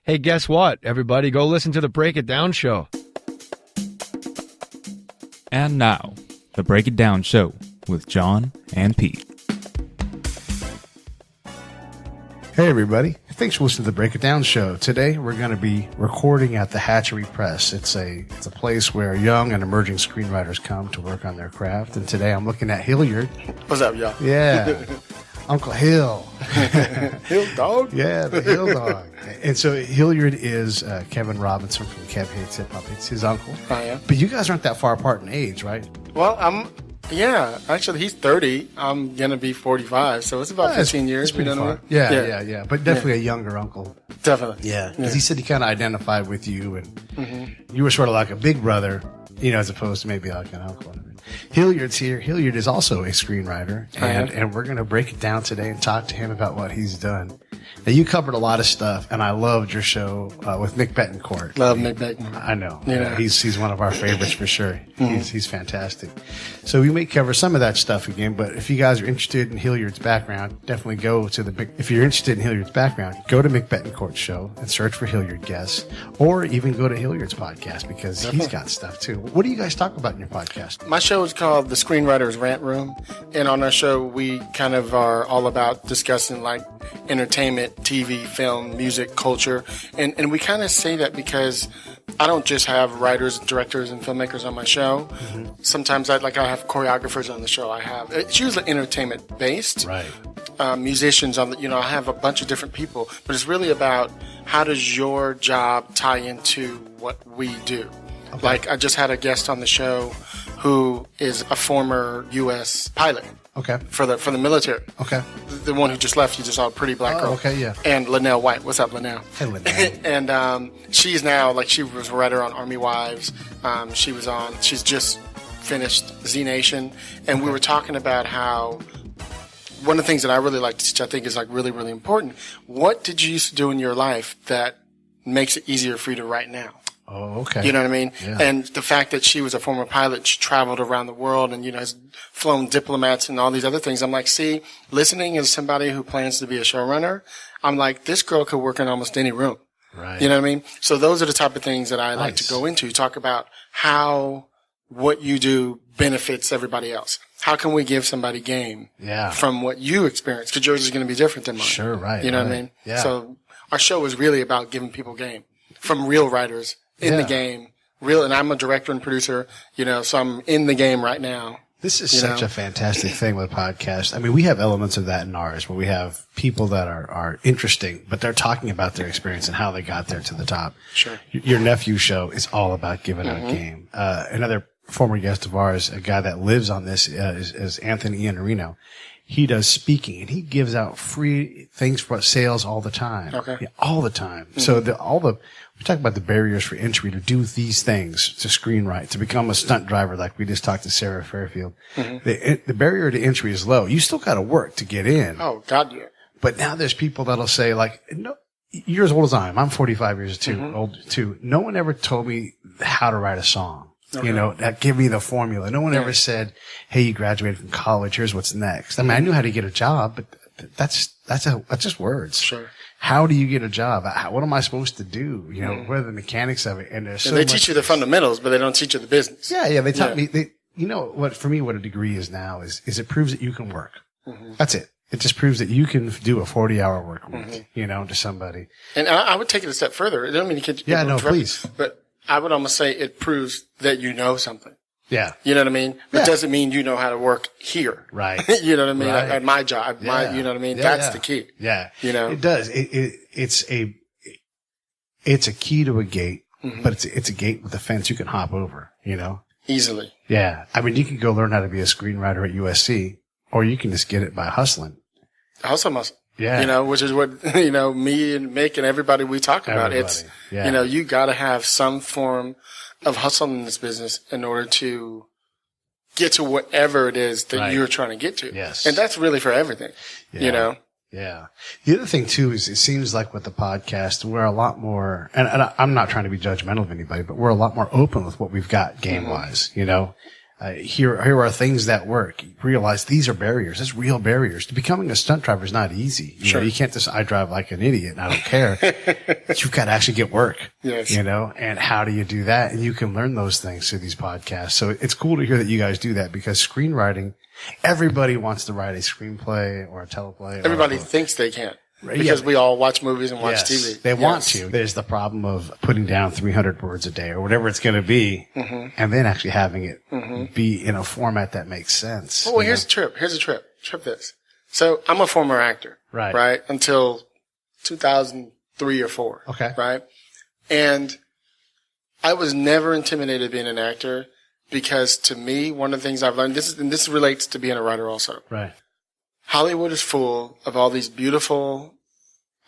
Hey, guess what, everybody? Go listen to the Break It Down show. And now, the Break It Down show with John and Pete. Hey everybody, thanks for listening to the Break It Down show. Today we're going to be recording at the Hatchery Press. It's a place where young and emerging screenwriters come to work on their craft. And today I'm looking at Hilliard. What's up, y'all? Yeah, Uncle Hill. Hill dog? Yeah, the Hill dog. And so Hilliard is Kevin Robinson from Kev Hates Hip Hop. It's his uncle. I am. But you guys aren't that far apart in age, right? Well, actually he's 30. I'm going to be 45, so it's about 15 years. It's pretty far. Yeah. But definitely a younger uncle. Definitely. Yeah, because he said he kind of identified with you, and you were sort of like a big brother, as opposed to maybe like an uncle. Hilliard's here. Hilliard is also a screenwriter, and we're going to break it down today and talk to him about what he's done. Now, you covered a lot of stuff, and I loved your show with Nick Betancourt. Love Nick Betancourt. I know. Yeah. He's one of our favorites for sure. He's fantastic. So we may cover some of that stuff again, but if you guys are interested in Hilliard's background, definitely go to if you're interested in Hilliard's background, go to Mick Betancourt's show and search for Hilliard Guess, or even go to Hilliard's podcast because he's got stuff too. What do you guys talk about in your podcast? My show is called The Screenwriter's Rant Room, and on our show we kind of are all about discussing like entertainment, TV, film, music, culture, and we kind of say that because I don't just have writers, directors, and filmmakers on my show. Sometimes I have choreographers on the show. It's usually entertainment based, right? Musicians on the, I have a bunch of different people, but it's really about how does your job tie into what we do. Okay. Like I just had a guest on the show who is a former U.S. pilot. Okay. For the military. Okay. The one who just left, you just saw a pretty black girl. Okay, yeah. And Linnell White. What's up, Linnell? Hey, Linnell. And she's now, she was a writer on Army Wives. She's just finished Z Nation. And we were talking about how one of the things that I really like to teach, I think is really, really important. What did you used to do in your life that makes it easier for you to write now? Oh, okay. You know what I mean? Yeah. And the fact that she was a former pilot, she traveled around the world and, has flown diplomats and all these other things. I'm like, see, listening as somebody who plans to be a showrunner, I'm like, this girl could work in almost any room. Right. You know what I mean? So those are the type of things that I like to go into. Talk about how what you do benefits everybody else. How can we give somebody game from what you experience? Because yours is going to be different than mine. Sure, right. You know what I mean? Yeah. So our show is really about giving people game from real writers in the game. And I'm a director and producer, so I'm in the game right now. This is such a fantastic thing with podcasts. I mean, we have elements of that in ours where we have people that are interesting, but they're talking about their experience and how they got there to the top. Sure. Your nephew's show is all about giving out game. Another former guest of ours, a guy that lives on this, is Anthony Iannarino. He does speaking and he gives out free things for sales all the time. Okay. Yeah, all the time. So we talk about the barriers for entry to do these things, to screenwrite, to become a stunt driver, like we just talked to Sarah Fairfield. The barrier to entry is low. You still got to work to get in. Oh, God, yeah. But now there's people that'll say, no, you're as old as I am. I'm 45 years old too. No one ever told me how to write a song. Okay. That give me the formula. No one ever said, hey, you graduated from college. Here's what's next. I mean, I knew how to get a job, but that's just words. Sure. How do you get a job? What am I supposed to do? What are the mechanics of it? And they teach you the fundamentals, but they don't teach you the business. Yeah. They taught me, for me, what a degree is now is it proves that you can work. That's it. It just proves that you can do a 40-hour work week, to somebody. And I would take it a step further. I don't mean to get you. Yeah, no, please. But I would almost say it proves that you know something. Yeah. You know what I mean? But it doesn't mean you know how to work here. Right. You know what I mean? Right. At my job, you know what I mean? That's the key. Yeah. It does. It's a key to a gate, but it's a gate with a fence you can hop over, Easily. Yeah. I mean, you can go learn how to be a screenwriter at USC, or you can just get it by hustling. Hustle muscle. Yeah. Which is what, me and Mick and everybody we talk about. It's, you got to have some form of hustle in this business in order to get to whatever it is that you're trying to get to. Yes. And that's really for everything, Yeah. The other thing too is it seems like with the podcast, we're a lot more, and I'm not trying to be judgmental of anybody, but we're a lot more open with what we've got game wise, Here are things that work. You realize these are barriers. There's real barriers. To becoming a stunt driver is not easy. You know, you can't just, I drive like an idiot and I don't care. But you've got to actually get work. Yes. You know, and how do you do that? And you can learn those things through these podcasts. So it's cool to hear that you guys do that, because screenwriting, everybody wants to write a screenplay or a teleplay. Everybody thinks they can. Because we all watch movies and watch TV. They want to. There's the problem of putting down 300 words a day or whatever it's going to be, and then actually having it be in a format that makes sense. Well, here's a trip. Here's a trip. Trip this. So I'm a former actor. Right? Until 2003 or 4. Okay. Right? And I was never intimidated being an actor, because to me, one of the things I've learned, this relates to being a writer also. Right. Hollywood is full of all these beautiful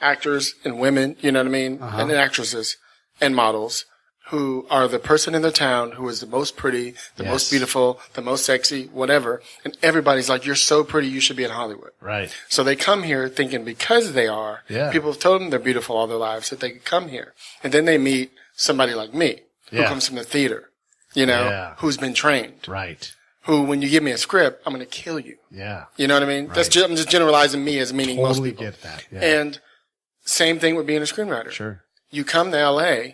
actors and women, you know what I mean? And actresses and models who are the person in their town who is the most pretty, the most beautiful, the most sexy, whatever. And everybody's like, you're so pretty, you should be in Hollywood. Right. So they come here thinking because they are, people have told them they're beautiful all their lives, that they could come here. And then they meet somebody like me, who comes from the theater, you know, who's been trained. Right. Who, when you give me a script, I'm going to kill you. Yeah. You know what I mean? Right. I'm just generalizing me as meaning most Totally people. get that. Yeah. And same thing with being a screenwriter. Sure. You come to LA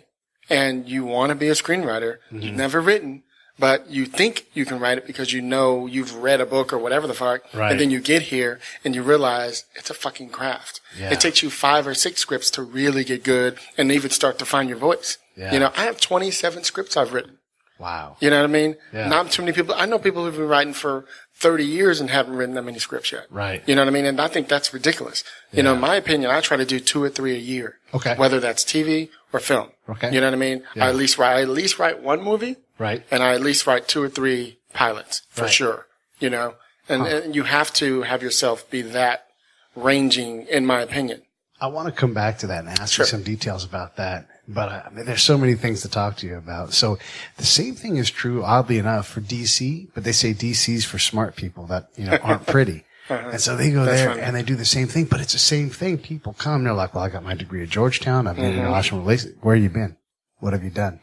and you want to be a screenwriter. You've never written, but you think you can write it because you know you've read a book or whatever the fuck. Right. And then you get here and you realize it's a fucking craft. Yeah. It takes you 5 or 6 scripts to really get good and even start to find your voice. Yeah. You know, I have 27 scripts I've written. Wow. You know what I mean? Yeah. Not too many people. I know people who've been writing for 30 years and haven't written that many scripts yet. Right. You know what I mean? And I think that's ridiculous. You know, in my opinion, I try to do 2 or 3 a year. Okay. Whether that's TV or film. Okay. You know what I mean? Yeah. I at least write 1 movie. Right. And I at least write 2 or 3 pilots for sure. You know, and you have to have yourself be that ranging, in my opinion. I want to come back to that and ask you some details about that. But there's so many things to talk to you about. So the same thing is true, oddly enough, for DC, but they say DC's for smart people that, you know, aren't pretty. And so they go there and they do the same thing, but it's the same thing. People come, they're like, well, I got my degree at Georgetown. I've been in international relations. Where have you been? What have you done?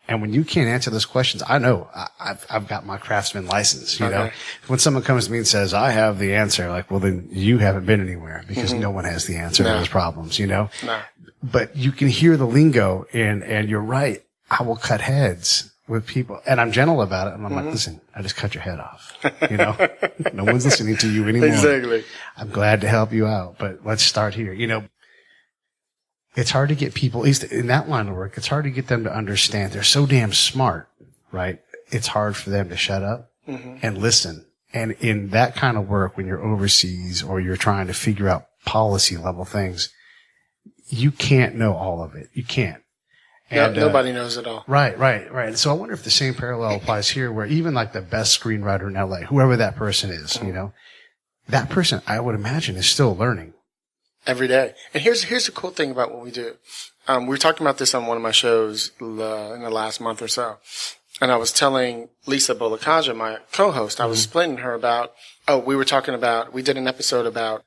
And when you can't answer those questions, I know I've got my craftsman license, you know, when someone comes to me and says, I have the answer, like, well, then you haven't been anywhere, because no one has the answer to those problems, you know, but you can hear the lingo and you're right. I will cut heads with people and I'm gentle about it. And I'm like, listen, I just cut your head off, you know, no one's listening to you anymore. Exactly. I'm glad to help you out, but let's start here. You know, it's hard to get people, at least in that line of work, it's hard to get them to understand. They're so damn smart, right? It's hard for them to shut up and listen. And in that kind of work, when you're overseas or you're trying to figure out policy level things, you can't know all of it. You can't. And, nobody knows it all. Right. So I wonder if the same parallel applies here, where even like the best screenwriter in LA, whoever that person is, you know, that person, I would imagine, is still learning. Every day. And here's the cool thing about what we do. We were talking about this on one of my shows in the last month or so. And I was telling Lisa Bolakaja, my co-host, I was explaining to her about, we did an episode about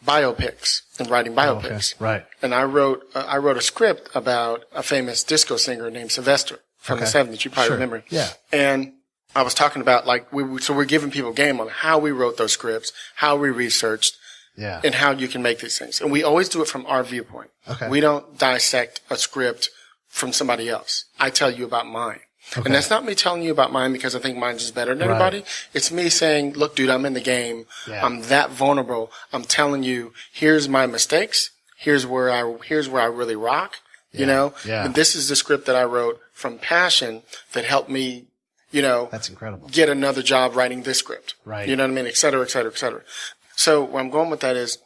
biopics and writing biopics. Okay. Right. And I wrote a script about a famous disco singer named Sylvester from the 70s. You probably remember. Yeah. And I was talking about, like, we're giving people game on how we wrote those scripts, how we researched, and how you can make these things. And we always do it from our viewpoint. Okay. We don't dissect a script from somebody else. I tell you about mine. Okay. And that's not me telling you about mine because I think mine's is better than everybody. It's me saying, look, dude, I'm in the game. Yeah. I'm that vulnerable. I'm telling you, here's my mistakes. Here's where I really rock. You know? Yeah. And this is the script that I wrote from passion that helped me, you know, that's incredible, get another job writing this script. Right. You know what I mean? Et cetera, et cetera, et cetera. So where I'm going with that is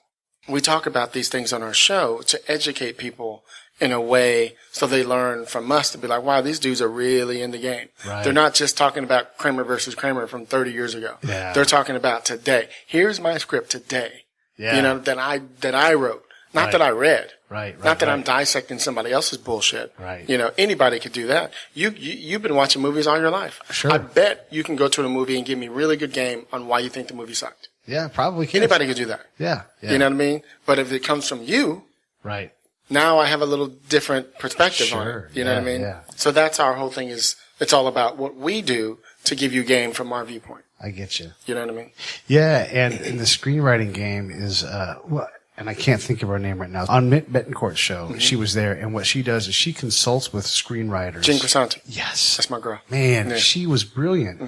we talk about these things on our show to educate people in a way so they learn from us to be like, wow, these dudes are really in the game. Right. They're not just talking about Kramer versus Kramer from 30 years ago. Yeah. They're talking about today. Here's my script today. Yeah. You know, that I wrote. Not that I read. Right. Not that I'm dissecting somebody else's bullshit. Right. You know, anybody could do that. You've been watching movies all your life. Sure. I bet you can go to a movie and give me really good game on why you think the movie sucked. Yeah, probably can. Anybody could do that. Yeah. You know what I mean? But if it comes from you. Right. Now I have a little different perspective on it. You know what I mean? Yeah. So that's our whole thing is It's all about what we do to give you game from our viewpoint. I get you. You know what I mean? Yeah, and the screenwriting game is, and I can't think of her name right now. On Mint Betancourt's show, she was there, and what she does is she consults with screenwriters. Jen Crisanti. Yes. That's my girl. Man, she was brilliant.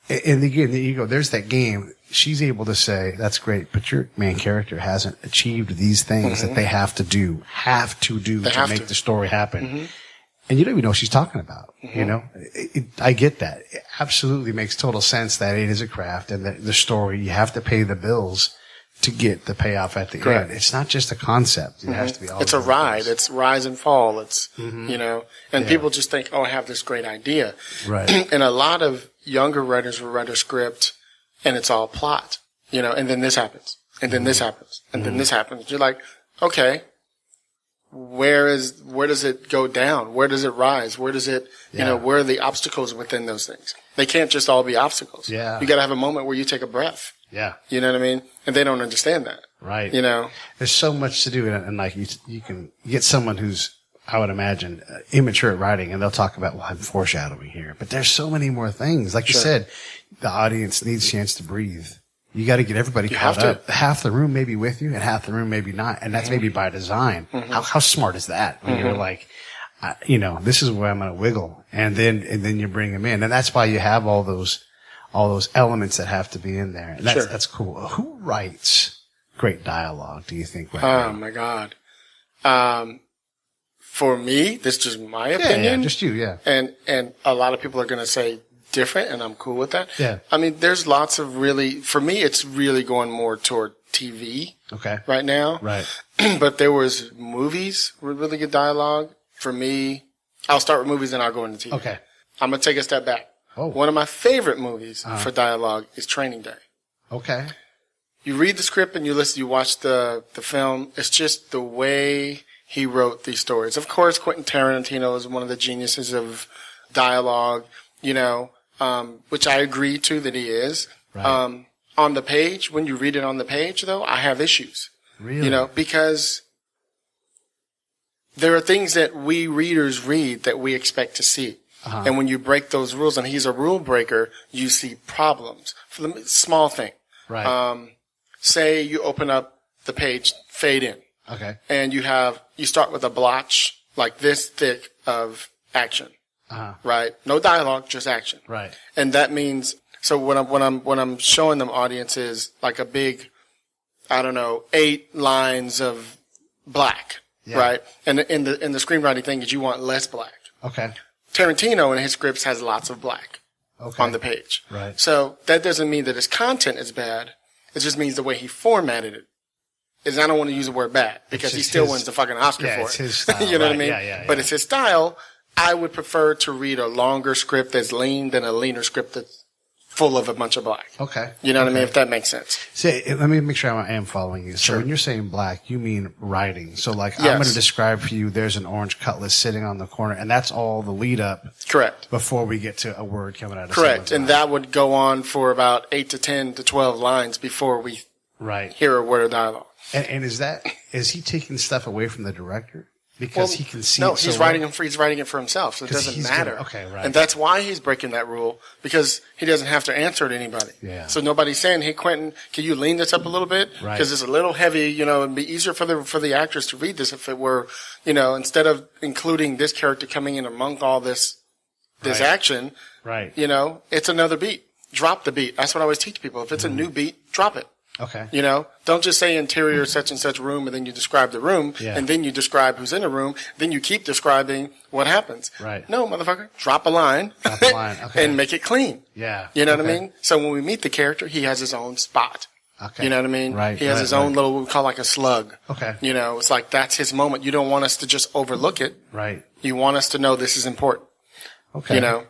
And again, there you go. There's that game. She's able to say, that's great, but your main character hasn't achieved these things that they have to do to make the story happen. And you don't even know what she's talking about. You know, I get that. It absolutely makes total sense that it is a craft and that the story, you have to pay the bills to get the payoff at the end. It's not just a concept. It has to be all. It's a ride. It's rise and fall. It's, you know, and people just think, oh, I have this great idea. Right. And a lot of younger writers will write a script and it's all plot, you know, and then this happens, and then this happens, and then this happens. You're like, okay, where does it go down? Where does it rise? Where does it, you know, where are the obstacles within those things? They can't just all be obstacles. Yeah. You got to have a moment where you take a breath. Yeah. You know what I mean? And they don't understand that. Right. You know? There's so much to do. And like, you can get someone who's, I would imagine, immature at writing, and they'll talk about, well, I'm foreshadowing here. But there's so many more things. Like you said, the audience needs a chance to breathe. You got to get everybody caught up. Half the room may be with you, and half the room maybe not. And that's maybe by design. How smart is that? When you're like, you know, this is where I'm going to wiggle. And then you bring them in. And that's why you have all those elements that have to be in there. And that's cool. Who writes great dialogue, do you think? Right now? My God. For me, this is just my opinion. Yeah, just you, yeah. And a lot of people are going to say different, and I'm cool with that. Yeah. I mean, there's lots of for me, it's really going more toward TV. Okay. Right now. Right. But there was movies with really good dialogue. For me, I'll start with movies and I'll go into TV. Okay. I'm going to take a step back. Oh. One of my favorite movies for dialogue is Training Day. Okay. You read the script and you watch the film. It's just the way he wrote these stories. Of course, Quentin Tarantino is one of the geniuses of dialogue, you know, which I agree to that he is. Right. On the page, when you read it on the page, though, I have issues. Really? You know, because there are things that we readers read that we expect to see. And when you break those rules, and he's a rule breaker, you see problems. For the small thing. Right. Say you open up the page, fade in. Okay. And you start with a blotch like this thick of action. Right? No dialogue, just action. Right. And that means, so when I'm showing them audiences like a big, I don't know, 8 lines of black. Yeah. Right? And in the screenwriting thing is you want less black. Okay. Tarantino in his scripts has lots of black on the page. Right. So that doesn't mean that his content is bad. It just means the way he formatted it is, I don't want to use the word bad because he still wins the fucking Oscar for it. It's his style. You know what I mean? Yeah. But it's his style. I would prefer to read a longer script that's lean than a leaner script that's full of a bunch of black. Okay. You know what I mean? If that makes sense. Say, let me make sure I am following you. So when you're saying black, you mean writing. So like, I'm going to describe for you, there's an orange cutlass sitting on the corner, and that's all the lead up. Correct. Before we get to a word coming out of Correct. And that would go on for about 8 to 10 to 12 lines before we hear a word of dialogue. And is he taking stuff away from the director? Because he can see. No, he's writing it for himself, so it doesn't matter. Right. And that's why he's breaking that rule, because he doesn't have to answer to anybody. Yeah. So nobody's saying, "Hey, Quentin, can you lean this up a little bit?" Right. Because it's a little heavy. You know, it'd be easier for the actors to read this if it were, you know, instead of including this character coming in among all this action. Right. You know, it's another beat. Drop the beat. That's what I always teach people. If it's a new beat, drop it. Okay. You know, don't just say interior such and such room and then you describe the room and then you describe who's in the room. Then you keep describing what happens. Right. No, motherfucker, drop a line, and make it clean. Yeah. You know what I mean? So when we meet the character, he has his own spot. Okay. You know what I mean? Right. He has his own little, what we call like a slug. Okay. You know, it's like that's his moment. You don't want us to just overlook it. Right. You want us to know this is important. Okay. You know?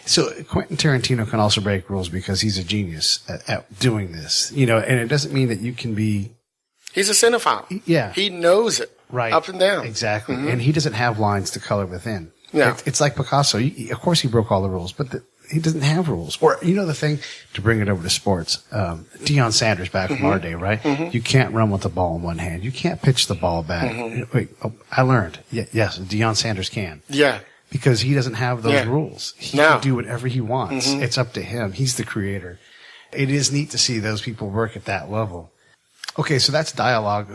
So Quentin Tarantino can also break rules because he's a genius at doing this, you know, and it doesn't mean that you can be. He's a cinephile. Yeah. He knows it. Right. Up and down. Exactly. Mm-hmm. And he doesn't have lines to color within. Yeah. It's like Picasso. Of course he broke all the rules, but he doesn't have rules. Or, you know, the thing, to bring it over to sports, Deion Sanders back from our day, right? Mm-hmm. You can't run with the ball in one hand. You can't pitch the ball back. Mm-hmm. Wait, I learned. Yes, Deion Sanders can. Yeah. because he doesn't have those rules. He can do whatever he wants. Mm-hmm. It's up to him. He's the creator. It is neat to see those people work at that level. Okay, so that's dialogue.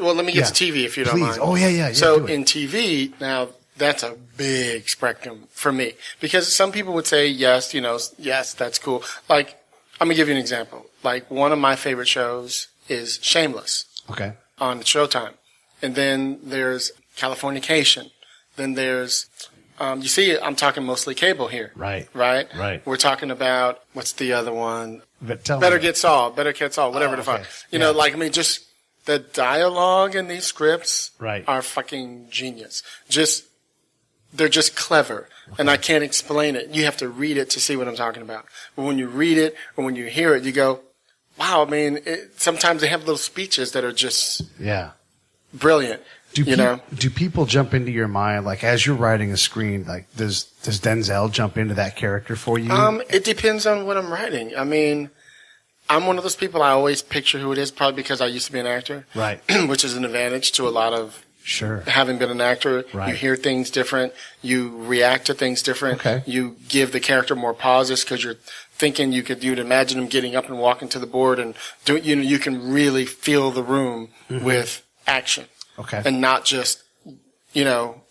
Well, let me get to TV if you don't mind. Oh, yeah. So in TV, now that's a big spectrum for me because some people would say, yes, yes, that's cool. Like, I'm going to give you an example. Like, one of my favorite shows is Shameless. Okay. On Showtime. And then there's Californication. Then there's, you see, I'm talking mostly cable here. Right. We're talking about, what's the other one? Better Get Saul, whatever the fuck. You know, like, I mean, just the dialogue in these scripts are fucking genius. They're just clever. And I can't explain it. You have to read it to see what I'm talking about. But when you read it or when you hear it, you go, wow, I mean, sometimes they have little speeches that are just brilliant. Do people jump into your mind, like, as you're writing a screen, like, does Denzel jump into that character for you? It depends on what I'm writing. I mean, I'm one of those people, I always picture who it is, probably because I used to be an actor. Right. Which is an advantage to a lot of Sure. having been an actor. Right. You hear things different. You react to things different. Okay. You give the character more pauses because you're thinking you'd imagine him getting up and walking to the board and you can really feel the room with action. Okay. And not just,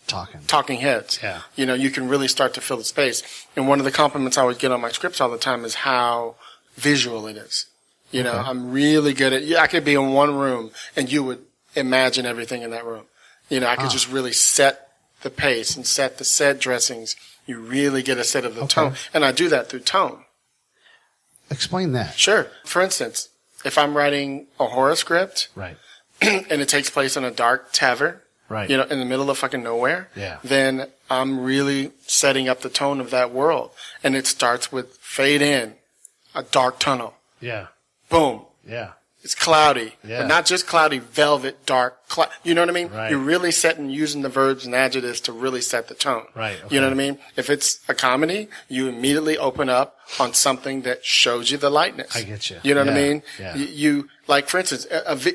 talking heads. Yeah. You can really start to fill the space. And one of the compliments I always get on my scripts all the time is how visual it is. I'm really good I could be in one room and you would imagine everything in that room. I could just really set the pace and set the set dressings. You really get a set of the tone. And I do that through tone. Explain that. Sure. For instance, if I'm writing a horror script. Right. And it takes place in a dark tavern. Right. In the middle of fucking nowhere. Yeah. Then I'm really setting up the tone of that world. And it starts with fade in, a dark tunnel. Yeah. Boom. Yeah. It's cloudy. Yeah. But not just cloudy, velvet, dark. You know what I mean? Right. You're really using the verbs and adjectives to really set the tone. Right. Okay. You know what I mean? If it's a comedy, you immediately open up on something that shows you the lightness. I get you. You know what I mean? Yeah. You like, for instance,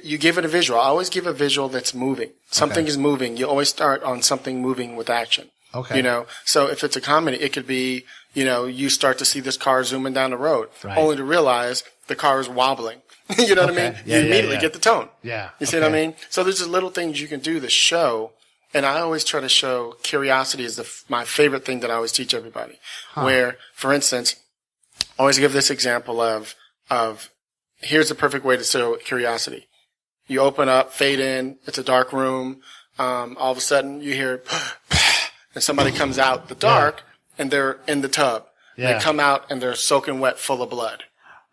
you give it a visual. I always give a visual that's moving. Something is moving. You always start on something moving with action. Okay. So if it's a comedy, it could be, you start to see this car zooming down the road, only to realize the car is wobbling. You know what I mean? Yeah, you immediately get the tone. Yeah. You see what I mean? So there's just little things you can do to show, and I always try to show curiosity is my favorite thing that I always teach everybody. Where, for instance, I always give this example of here's the perfect way to show curiosity. You open up, fade in, it's a dark room, all of a sudden you hear, and somebody comes out the dark, and they're in the tub. Yeah. They come out and they're soaking wet, full of blood.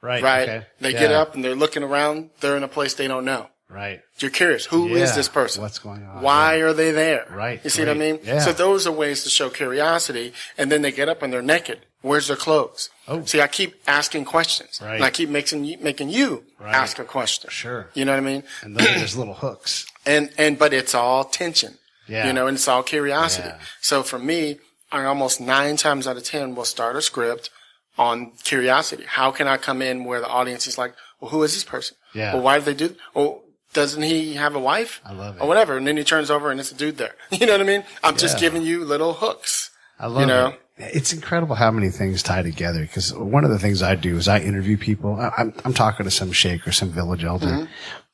Right. Okay. They get up and they're looking around. They're in a place they don't know. Right. You're curious. Who is this person? What's going on? Why are they there? Right. You see what I mean? Yeah. So those are ways to show curiosity. And then they get up and they're naked. Where's their clothes? Oh. See, I keep asking questions. Right. And I keep making you ask a question. Sure. You know what I mean? And there's little hooks. But it's all tension. Yeah. And it's all curiosity. Yeah. So for me, I almost 9 times out of 10 will start a script on curiosity. How can I come in where the audience is like, well, who is this person? Yeah. Well, why do they do? Well, doesn't he have a wife? I love it. Or whatever. And then he turns over and it's a dude there. You know what I mean? I'm just giving you little hooks. I love it. It's incredible how many things tie together. Because one of the things I do is I interview people. I'm talking to some sheikh or some village elder,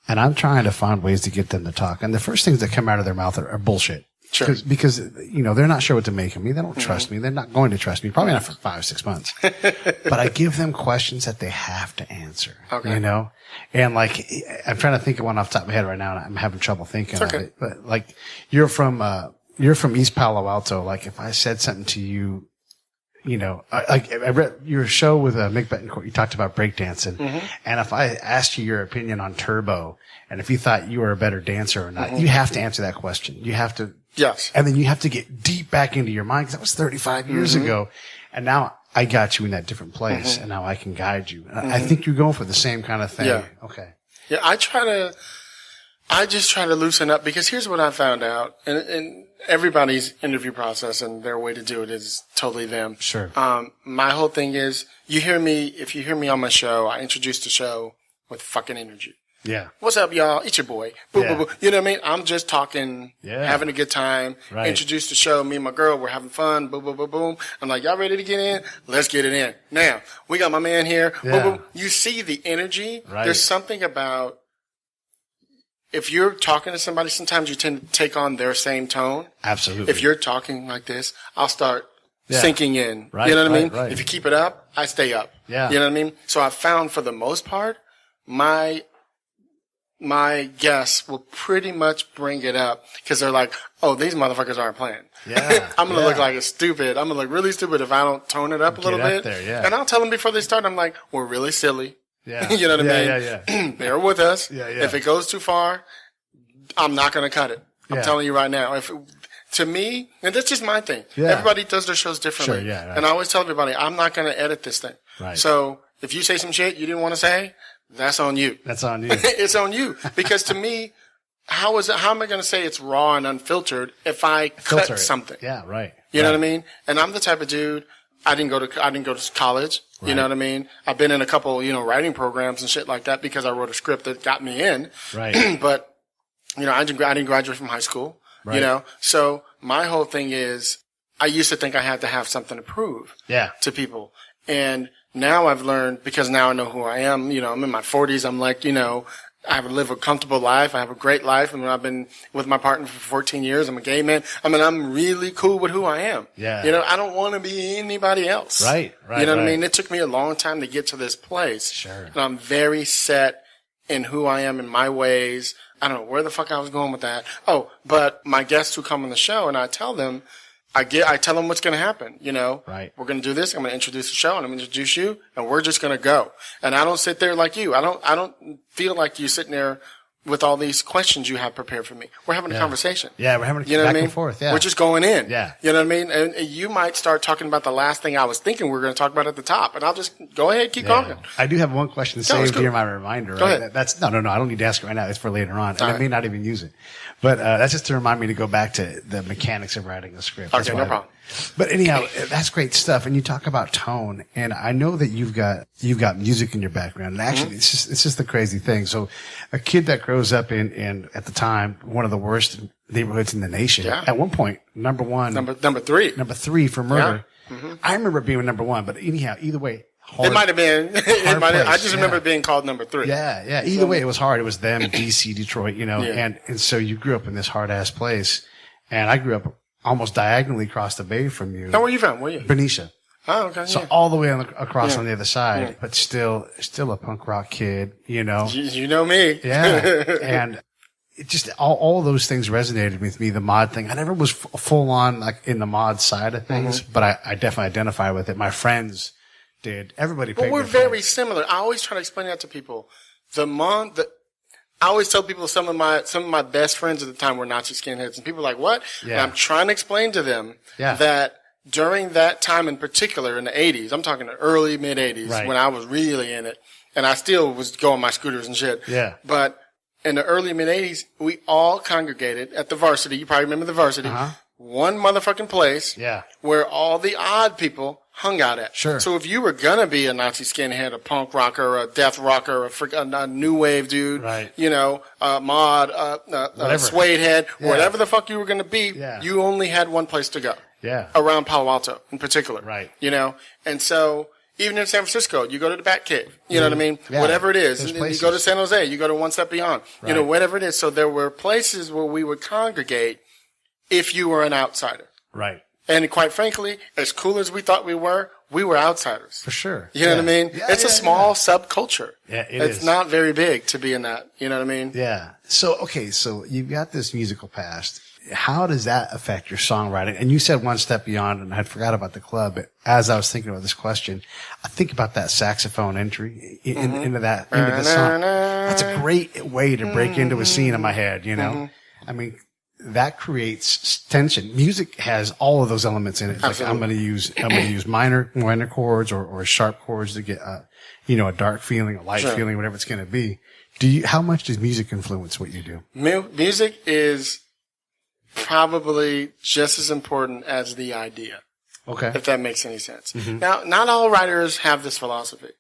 and I'm trying to find ways to get them to talk. And the first things that come out of their mouth are bullshit. Sure. Because, they're not sure what to make of me. They don't trust me. They're not going to trust me. Probably not for 5-6 months. But I give them questions that they have to answer. Okay. And like, I'm trying to think of one off the top of my head right now, and I'm having trouble thinking of it. But like, you're from East Palo Alto. Like, if I said something to you, I read your show with Mick Betancourt. You talked about breakdancing. And if I asked you your opinion on Turbo, and if you thought you were a better dancer or not, you have to answer that question. You have to. Yes. And then you have to get deep back into your mind, because that was 35 years ago. And now I got you in that different place, and now I can guide you. And I think you're going for the same kind of thing. Yeah. Okay. Yeah, I just try to loosen up, because here's what I found out, and everybody's interview process and their way to do it is totally them. Sure. My whole thing is, if you hear me on my show, I introduce the show with fucking energy. Yeah. What's up, y'all? It's your boy. Boo, Yeah. boo, boo. You know what I mean? I'm just talking, Yeah. having a good time, Right. introduce the show. Me and my girl, we're having fun. Boom, boom, boom, boom. I'm like, y'all ready to get in? Let's get it in. Now, we got my man here. Yeah. Boom, boom. You see the energy. Right. There's something about, if you're talking to somebody, sometimes you tend to take on their same tone. Absolutely. If you're talking like this, I'll start Yeah. sinking in. Right, You know what I right, mean? right. If you keep it up, I stay up. Yeah. You know what I mean? So I found for the most part, my guests will pretty much bring it up because they're like, oh, these motherfuckers aren't playing. Yeah. I'm going to look Yeah. like a stupid. I'm going to look really stupid if I don't tone it up a little up bit. there, yeah. And I'll tell them before they start, I'm like, we're really silly. Yeah. You know what I mean? Yeah, yeah. Bear with us. Yeah, yeah. If it goes too far, I'm not going to cut it. I'm Yeah. telling you right now. To me, and that's just my thing. Yeah. Everybody does their shows differently. Sure, yeah, right. And I always tell everybody, I'm not going to edit this thing. Right. So if you say some shit you didn't want to say, that's on you. That's on you. It's on you. Because to me, how am I going to say it's raw and unfiltered if I Filter cut it. something? Yeah, right. You know Right. what I mean? And I'm the type of dude, I didn't go to college. You know Right. what I mean? I've been in a couple, writing programs and shit like that because I wrote a script that got me in. Right. But, I didn't graduate from high school. Right. So my whole thing is, I used to think I had to have something to prove Yeah. to people. And now I've learned, because now I know who I am, I'm in my 40s. I'm like, I live a comfortable life. I have a great life. I mean, I've been with my partner for 14 years. I'm a gay man. I mean, I'm really cool with who I am. Yeah. I don't want to be anybody else. Right, right, You know what I right. mean? It took me a long time to get to this place. Sure. And I'm very set in who I am, in my ways. I don't know where the fuck I was going with that. Oh, but my guests who come on the show, and I tell them, I tell them what's going to happen. Right. We're going to do this. I'm going to introduce the show, and I'm going to introduce you, and we're just going to go. And I don't sit there like you. I don't feel like you sitting there with all these questions you have prepared for me. We're having a conversation. Yeah, we're having a You know back what I mean? and forth. Yeah. We're just going in. Yeah. You know what I mean? And you might start talking about the last thing I was thinking we were going to talk about at the top, and I'll just go ahead, keep Yeah. talking. I do have one question it's saved cool. here in my reminder. Go Right? ahead. That's no. I don't need to ask it right now. It's for later on, and I right. may not even use it. But that's just to remind me to go back to the mechanics of writing a script. That's Okay, why no problem. But anyhow, that's great stuff. And you talk about tone, and I know that you've got music in your background. And actually, Mm-hmm. it's just the crazy thing. So, a kid that grows up in at the time one of the worst neighborhoods in the nation. Yeah. At one point, number one, Number 3. number 3 for murder. Yeah. Mm-hmm. I remember being number 1, but anyhow, either way, hard. It might have been. Hard I place, just remember yeah. it being called number 3. Yeah, yeah. Either way, it was hard. It was them, DC, Detroit, Yeah. and so you grew up in this hard ass place, and I grew up almost diagonally across the bay from you. Now, where you from? Where you? Benicia. Oh, okay. So yeah. all the way across Yeah. on the other side, Yeah. but still a punk rock kid, You know me. Yeah. And it just, all those things resonated with me. The mod thing. I never was full on like in the mod side of things, but I definitely identify with it. My friends did. Everybody But picked we're their very similar. I always try to explain that to people. I always tell people some of my best friends at the time were Nazi skinheads, and people are like, "What?" Yeah. And I'm trying to explain to them Yeah. that during that time in particular, in the 80s, I'm talking the early mid 80s, Right. when I was really in it, and I still was going my scooters and shit. Yeah. But in the early mid 80s, we all congregated at the Varsity. You probably remember the Varsity. One motherfucking place. Yeah. Where all the odd people hung out at. Sure. So if you were gonna be a Nazi skinhead, a punk rocker, a death rocker, a new wave dude, Right. mod, Whatever. suede head, Yeah. whatever the fuck you were gonna be, Yeah. you only had one place to go. Yeah. Around Palo Alto in particular. Right. And so even in San Francisco, you go to the Batcave. You know what I mean? Yeah. Whatever it is. There's And you places. go to San Jose, you go to One Step Beyond. Right. Whatever it is. So there were places where we would congregate if you were an outsider. Right. And quite frankly, as cool as we thought we were outsiders. For sure. You know what I mean? Yeah, It's a small subculture. Yeah, it it's is. not very big to be in that. You know what I mean? Yeah. So, okay. So you've got this musical past. How does that affect your songwriting? And you said One Step Beyond, and I forgot about the club. But as I was thinking about this question, I think about that saxophone entry into the song. That's a great way to break into a scene in my head, I mean, that creates tension. Music has all of those elements in it. Like I'm going to use minor chords or sharp chords to get a dark feeling, a light feeling, whatever it's going to be. How much does music influence what you do? Music is probably just as important as the idea. Okay. If that makes any sense. Now, not all writers have this philosophy.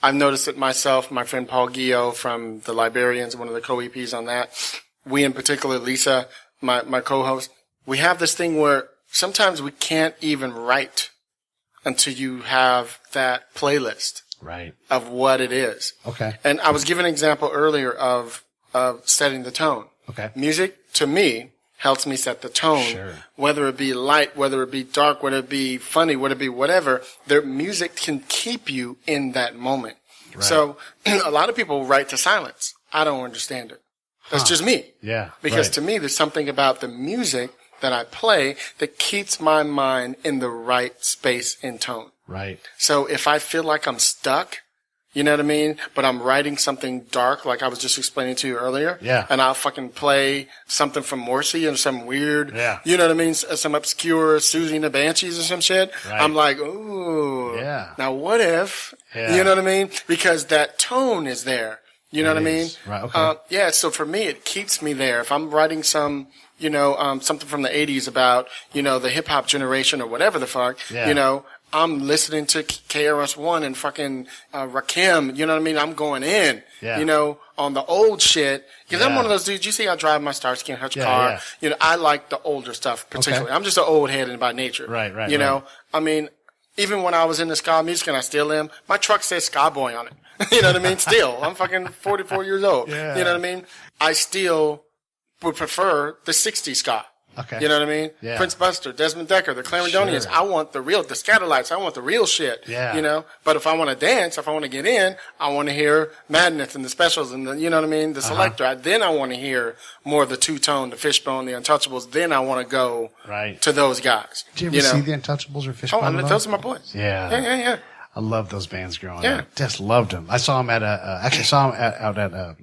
I've noticed it myself, my friend Paul Guillot from The Librarians, one of the co-EPs on that. We in particular, Lisa, my co-host, we have this thing where sometimes we can't even write until you have that playlist of what it is. Okay. And I was giving an example earlier of setting the tone. Okay. Music, to me, helps me set the tone. Sure. Whether it be light, whether it be dark, whether it be funny, whether it be whatever, their music can keep you in that moment. Right. So a lot of people write to silence. I don't understand it. That's just me. Yeah. Because to me, there's something about the music that I play that keeps my mind in the right space and tone. Right. So if I feel like I'm stuck, you know what I mean? But I'm writing something dark, like I was just explaining to you earlier. Yeah. And I'll fucking play something from Morrissey or some weird, yeah. You know what I mean? Some obscure Susie and the Banshees or some shit. Right. I'm like, ooh. Yeah. Now what if, you know what I mean? Because that tone is there. You know what I mean? Right. Okay. Yeah. So for me, it keeps me there. If I'm writing some, you know, something from the 80s about, you know, the hip hop generation or whatever the fuck, you know, I'm listening to KRS-One and fucking Rakim. You know what I mean? I'm going in, you know, on the old shit. Because I'm one of those dudes. You see, I drive my Starsky and Hutch car. Yeah. You know, I like the older stuff particularly. Okay. I'm just an old head by nature. Right. You know, I mean, even when I was in the ska music, and I still am, my truck says Ska Boy on it. You know what I mean? Still, I'm fucking 44 years old. Yeah. You know what I mean? I still would prefer the 60s ska. Okay. You know what I mean? Yeah. Prince Buster, Desmond Decker, the Clarendonians. Sure. I want the Scatterlights. I want the real shit. Yeah. You know? But if I want to dance, if I want to get in, I want to hear Madness and the Specials and the, you know what I mean? The Selector. Then I want to hear more of the Two-Tone, the Fishbone, the Untouchables. Then I want to go to those guys. Did you ever see the Untouchables or Fishbone? Oh, those are my boys. Yeah. Yeah. I love those bands growing up. Just loved them. I saw them at out at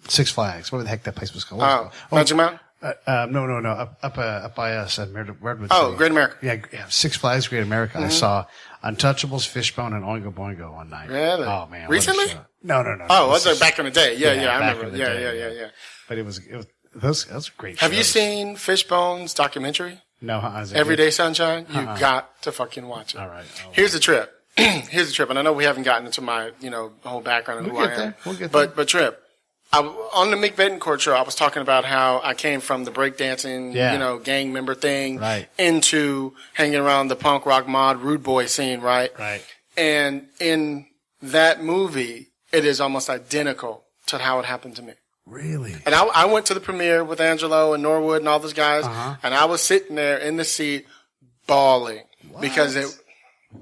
Six Flags. What the heck that place was called? Magic Mountain? No. Up by us at Redwood. Oh, Great America. Yeah. Six Flags Great America. I saw Untouchables, Fishbone, and Oingo Boingo one night. Really? Oh man. Recently? No. Oh, was it back in the day? Yeah, I remember. Yeah. But it was those were great. Have you seen Fishbone's documentary? No. Everyday Sunshine? You got to fucking watch it. All right. Here's the trip. And I know we haven't gotten into my, whole background of who I am. We'll get there. But Trip, on the Mick Betancourt show, I was talking about how I came from the breakdancing, gang member thing into hanging around the punk rock mod rude boy scene, right? Right. And in that movie, it is almost identical to how it happened to me. Really? And I went to the premiere with Angelo and Norwood and all those guys, and I was sitting there in the seat bawling because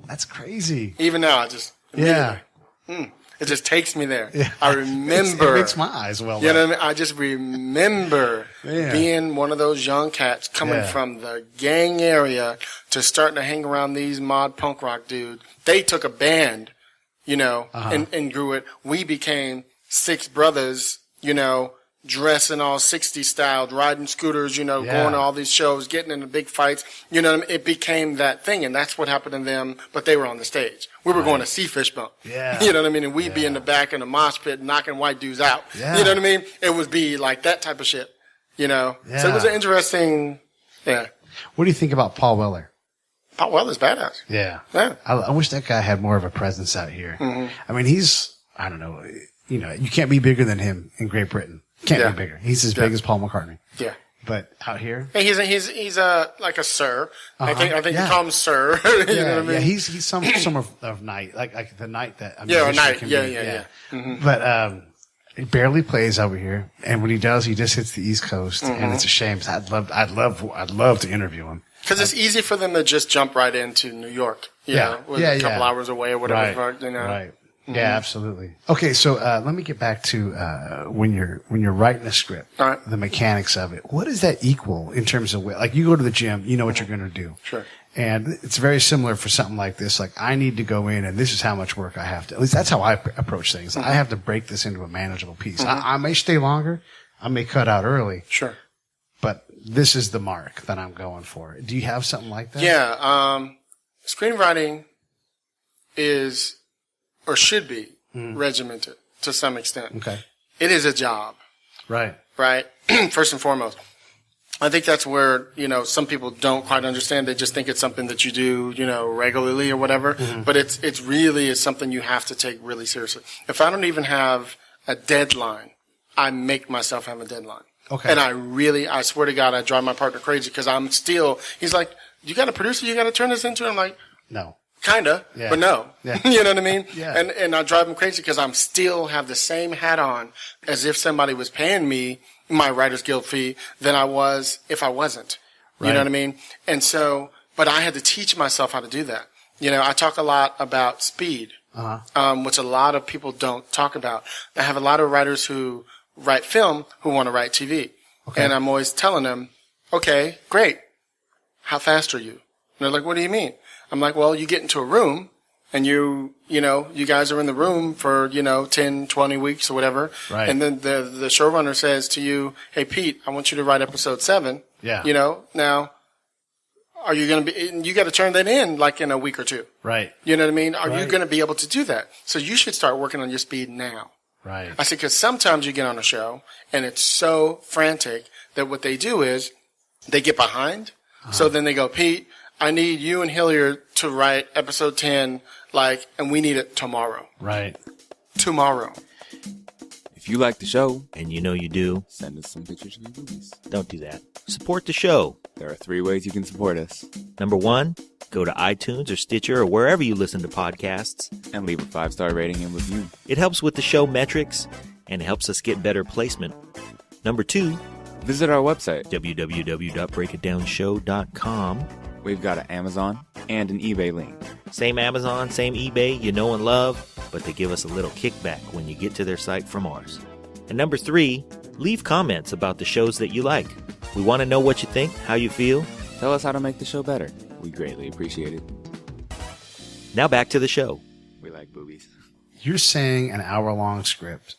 that's crazy. Even now, I just it just takes me there. Yeah. I remember. It makes my eyes well. You know what I mean? I just remember being one of those young cats coming from the gang area to starting to hang around these mod punk rock dudes. They took a band, and grew it. We became six brothers, dressing all 60s styled, riding scooters, going to all these shows, getting into big fights. You know what I mean? It became that thing, and that's what happened to them, but they were on the stage. We were going to see Fishbone. Yeah. You know what I mean? And we'd be in the back in the mosh pit knocking white dudes out. Yeah. You know what I mean? It would be like that type of shit, Yeah. So it was an interesting, What do you think about Paul Weller? Paul Weller's badass. Yeah. Yeah. I wish that guy had more of a presence out here. Mm-hmm. I mean, I don't know, you can't be bigger than him in Great Britain. Can't be bigger. He's as big as Paul McCartney. Yeah. But out here, he's like a sir. I think you call him sir. You know what I mean? Yeah, he's some of night, like the night that a night. Yeah. Mm-hmm. But he barely plays over here, and when he does, he just hits the East Coast, and it's a shame. I'd love to interview him because it's easy for them to just jump right into New York. You know, a couple hours away or whatever. Right. Mm-hmm. Yeah, absolutely. Okay, so let me get back to when you're writing a script, the mechanics of it. What does that equal in terms of like you go to the gym, you know what you're going to do. Sure. And it's very similar for something like this. Like I need to go in, and this is how much work I have to. At least that's how I approach things. I have to break this into a manageable piece. I may stay longer. I may cut out early. Sure. But this is the mark that I'm going for. Do you have something like that? Yeah. Screenwriting is, or should be, regimented to some extent. Okay. It is a job. Right. Right? First and foremost. I think that's where, some people don't quite understand. They just think it's something that you do, regularly or whatever. Mm-hmm. But it's really something you have to take really seriously. If I don't even have a deadline, I make myself have a deadline. Okay. And I swear to God, I drive my partner crazy because he's like, you got a producer, you got to turn this into? I'm like, no. Kinda, yeah. but no. Yeah. You know what I mean? Yeah. And I drive him crazy because I'm still have the same hat on as if somebody was paying me my Writers Guild fee than I was if I wasn't. You Right. know what I mean? And so, but I had to teach myself how to do that. I talk a lot about speed, which a lot of people don't talk about. I have a lot of writers who write film who want to write TV. Okay. And I'm always telling them, okay, great. How fast are you? And they're like, what do you mean? I'm like, well, you get into a room and you guys are in the room for, 10, 20 weeks or whatever. Right. And then the showrunner says to you, hey, Pete, I want you to write episode 7. Yeah. Now, are you going to be, you got to turn that in like in a week or two. Right. You know what I mean? Are you Right. going to be able to do that? So you should start working on your speed now. Right. I said, because sometimes you get on a show and it's so frantic that what they do is they get behind. So then they go, Pete, I need you and Hilliard to write episode 10, and we need it tomorrow. Right. Tomorrow. If you like the show, And you do. send us some pictures of your movies. Don't do that. Support the show. There are 3 ways you can support us. Number 1, go to iTunes or Stitcher or wherever you listen to podcasts. And leave a 5-star rating and review. It helps with the show metrics and helps us get better placement. Number 2, Visit our website. www.breakitdownshow.com. We've got an Amazon and an eBay link. Same Amazon, same eBay, you know and love, but they give us a little kickback when you get to their site from ours. And number 3, leave comments about the shows that you like. We want to know what you think, how you feel. Tell us how to make the show better. We greatly appreciate it. Now back to the show. We like boobies. You're saying an hour-long script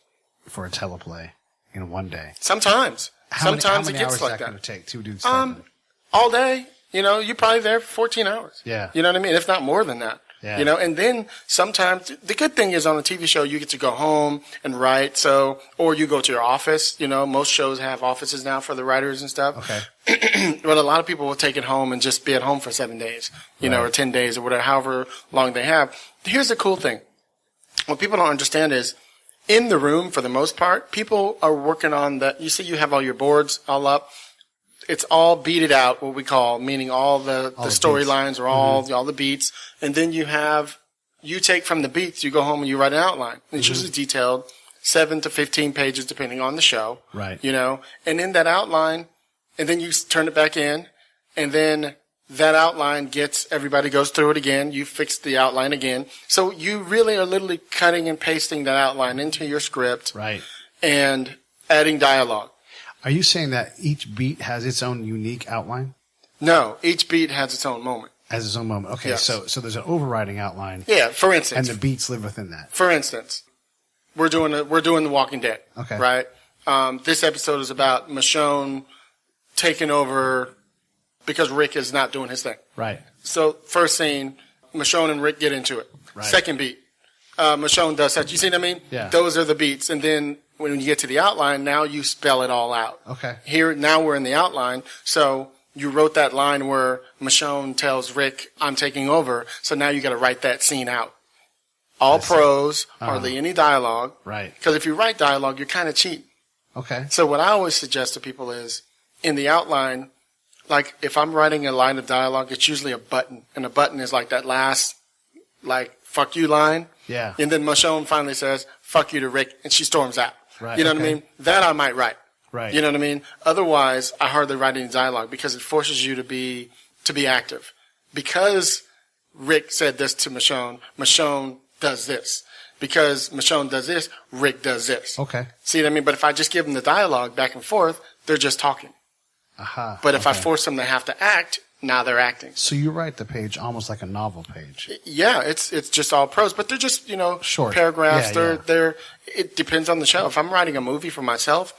for a teleplay in one day. Sometimes. Sometimes it gets like How many hours is that that. going to take to do something? All day. You're probably there for 14 hours. Yeah. You know what I mean? If not more than that. Yeah. And then sometimes the good thing is on a TV show, you get to go home and write. Or you go to your office. Most shows have offices now for the writers and stuff. Okay. But a lot of people will take it home and just be at home for 7 days, or 10 days or whatever, however long they have. Here's the cool thing. What people don't understand is in the room, for the most part, people are working on you see you have all your boards all up. It's all beated out, what we call, meaning all the storylines or all the beats. And then you take from the beats, you go home and you write an outline. It's usually detailed 7 to 15 pages depending on the show. Right. And in that outline, and then you turn it back in, and then that outline everybody goes through it again. You fix the outline again. So you really are literally cutting and pasting that outline into your script. Right. And adding dialogue. Are you saying that each beat has its own unique outline? No, each beat has its own moment. Has its own moment. Okay, Yes. so there's an overriding outline. Yeah, for instance. And the beats live within that. For instance, we're doing The Walking Dead. Okay. Right? This episode is about Michonne taking over because Rick is not doing his thing. Right. So first scene, Michonne and Rick get into it. Right. Second beat, Michonne does such. You see what I mean? Yeah. Those are the beats. And then when you get to the outline, now you spell it all out. Okay. Now we're in the outline. So you wrote that line where Michonne tells Rick, I'm taking over. So now you got to write that scene out. All prose, hardly any dialogue. Right. Because if you write dialogue, you're kind of cheap. Okay. So what I always suggest to people is, in the outline, like if I'm writing a line of dialogue, it's usually a button. And a button is like that last, fuck you line. Yeah. And then Michonne finally says, fuck you to Rick, and she storms out. Right. You know what I Okay. mean? That I might write. Right. You know what I mean? Otherwise, I hardly write any dialogue because it forces you to be active. Because Rick said this to Michonne, Michonne does this. Because Michonne does this, Rick does this. Okay. See what I mean? But if I just give them the dialogue back and forth, they're just talking. Aha. But if I okay. force them to have to act, now they're acting. So you write the page almost like a novel page. Yeah, it's just all prose, but they're just, Short. paragraphs. Yeah, It depends on the show. If I'm writing a movie for myself,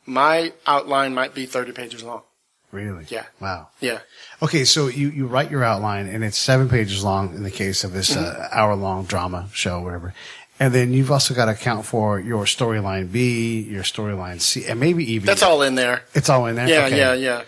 my outline might be 30 pages long. Really? Yeah. Wow. Yeah. Okay, so you write your outline, and it's 7 pages long in the case of this hour-long drama show, whatever. And then you've also got to account for your storyline B, your storyline C, and maybe even... That's all in there. It's all in there? Yeah, Okay. yeah.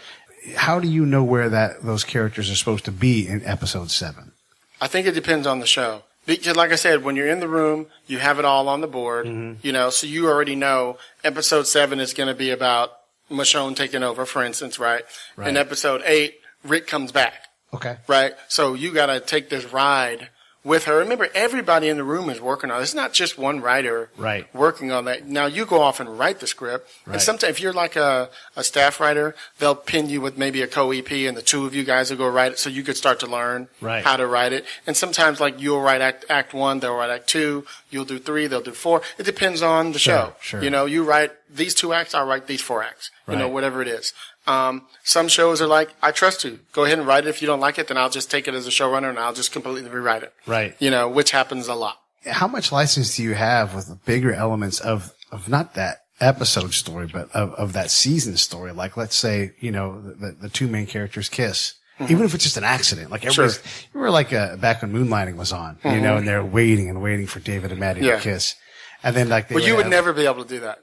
how do you know where those characters are supposed to be in episode 7? I think it depends on the show. Because like I said, when you're in the room, you have it all on the board, so you already know episode 7 is going to be about Michonne taking over, for instance, right? In episode 8, Rick comes back. Okay. Right? So you got to take this ride with her. Remember, everybody in the room is working on it. It's not just one writer working on that. Now, you go off and write the script. And sometimes, if you're like a staff writer, they'll pin you with maybe a co-EP, and the two of you guys will go write it so you could start to learn how to write it. And sometimes, like, you'll write act 1, they'll write act 2, you'll do 3, they'll do 4. It depends on the show. Sure. You write these 2 acts, I'll write these 4 acts. Whatever it is. Some shows are like, I trust you. Go ahead and write it. If you don't like it, then I'll just take it as a showrunner and I'll just completely rewrite it. Right. Which happens a lot. How much license do you have with the bigger elements of not that episode story, but of that season story? Like, let's say, the 2 main characters kiss. Even if it's just an accident. Like, everybody's, you were like, back when Moonlighting was on, and they're waiting for David and Maddie to kiss. And then like, you would never be able to do that.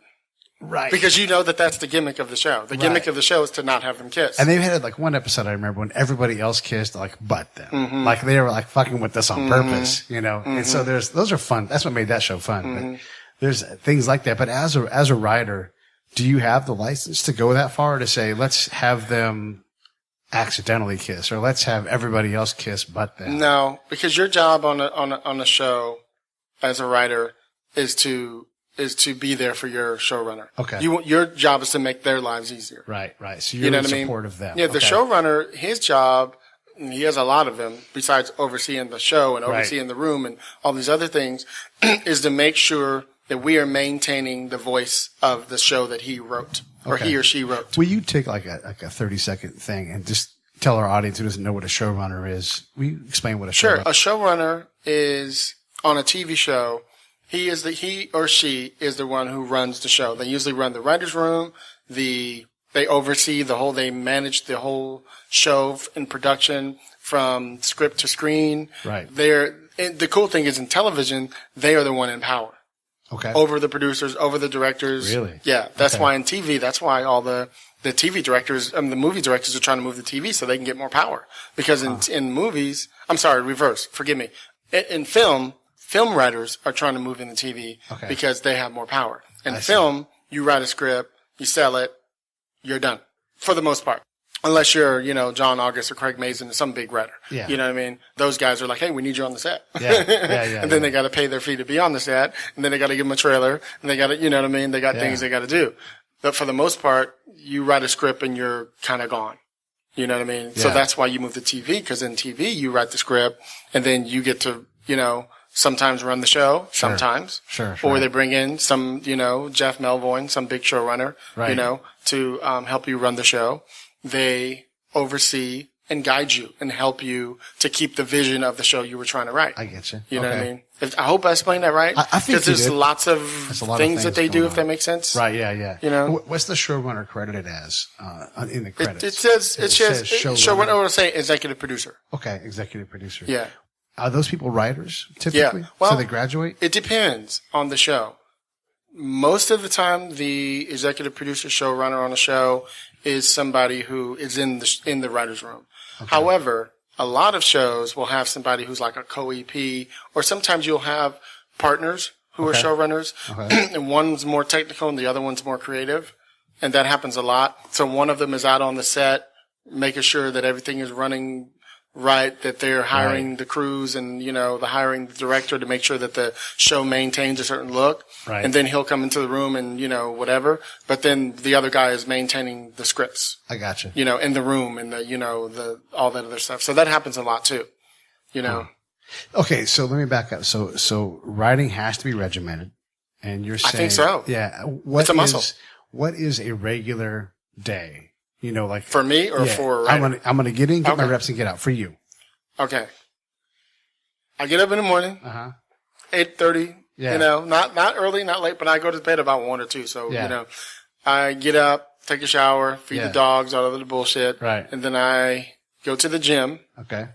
Right. Because that's the gimmick of the show. The gimmick of the show is to not have them kiss. And they had like one episode I remember when everybody else kissed, like, but them. Like, they were like fucking with us on purpose, And so those are fun. That's what made that show fun. But there's things like that. But as a writer, do you have the license to go that far to say, let's have them accidentally kiss, or let's have everybody else kiss but them? No, because your job on a show as a writer is to be there for your showrunner. Okay. Your job is to make their lives easier. Right. So you're in support of them. Yeah, the showrunner, his job, and he has a lot of them, besides overseeing the show and overseeing the room and all these other things, is to make sure that we are maintaining the voice of the show that he wrote, or he or she wrote. Will you take like a 30-second thing and just tell our audience who doesn't know what a showrunner is? Will you explain what a showrunner is? Sure. A showrunner is, on a TV show, he or she is the one who runs the show. They usually run the writer's room. They oversee they manage the whole show in production from script to screen. Right. The cool thing is in television, they are the one in power. Okay. Over the producers, over the directors. Really? Yeah. That's why in TV, that's why all the TV directors, the movie directors are trying to move the TV so they can get more power. Because in movies, I'm sorry, reverse, forgive me. In film writers are trying to move in the TV because they have more power. In film, you write a script, you sell it, you're done. For the most part. Unless you're, John August or Craig Mazin or some big writer. Yeah. You know what I mean? Those guys are like, hey, we need you on the set. Yeah. And then they got to pay their fee to be on the set. And then they got to give them a trailer. And they got to, you know what I mean? They got things they got to do. But for the most part, you write a script and you're kind of gone. You know what I mean? Yeah. So that's why you move to TV, because in TV, you write the script and then you get to, sometimes run the show, sometimes. Sure. Or they bring in some, Jeff Melvoin, some big showrunner, to help you run the show. They oversee and guide you and help you to keep the vision of the show you were trying to write. I get you. You know what I mean? I hope I explained that right. I think because there's lots of things that they do, if that makes sense. Right. Yeah. What's the showrunner credited as in the credits? It says showrunner. I want to say executive producer. Okay, executive producer. Yeah. Are those people writers typically? Yeah. Well, so they graduate? It depends on the show. Most of the time, the executive producer, showrunner on a show is somebody who is in the writer's room. Okay. However, a lot of shows will have somebody who's like a co-EP, or sometimes you'll have partners who are showrunners, and one's more technical and the other one's more creative, and that happens a lot. So one of them is out on the set, making sure that everything is running right, that they're hiring the crews and, hiring the director to make sure that the show maintains a certain look. Right. And then he'll come into the room and, whatever. But then the other guy is maintaining the scripts. I gotcha. In the room and all that other stuff. So that happens a lot too, Okay. So let me back up. So writing has to be regimented, and you're saying, I think so. Yeah. It's a muscle. What is a regular day? Like for me or for writing? I'm gonna get in, get my reps, and get out for you. Okay. I get up in the morning. 8:30. Yeah. Not early, not late, but I go to bed about 1 or 2. So I get up, take a shower, feed the dogs, all of the bullshit. Right. And then I go to the gym. Okay.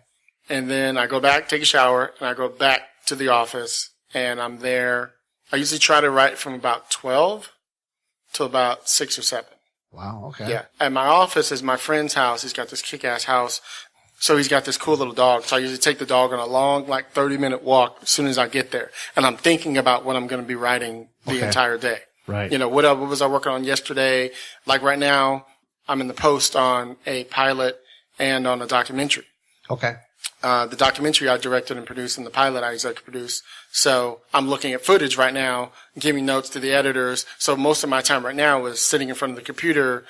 And then I go back, take a shower, and I go back to the office, and I'm there. I usually try to write from about 12 to about 6 or 7. Wow. Okay. Yeah. And my office is my friend's house. He's got this kick-ass house. So he's got this cool little dog. So I usually take the dog on a long, 30-minute walk as soon as I get there. And I'm thinking about what I'm going to be writing the entire day. Right. What was I working on yesterday? Like right now, I'm in the post on a pilot and on a documentary. Okay. The documentary I directed and produced, and the pilot I executive produced. So I'm looking at footage right now, giving notes to the editors. So most of my time right now is sitting in front of the computer,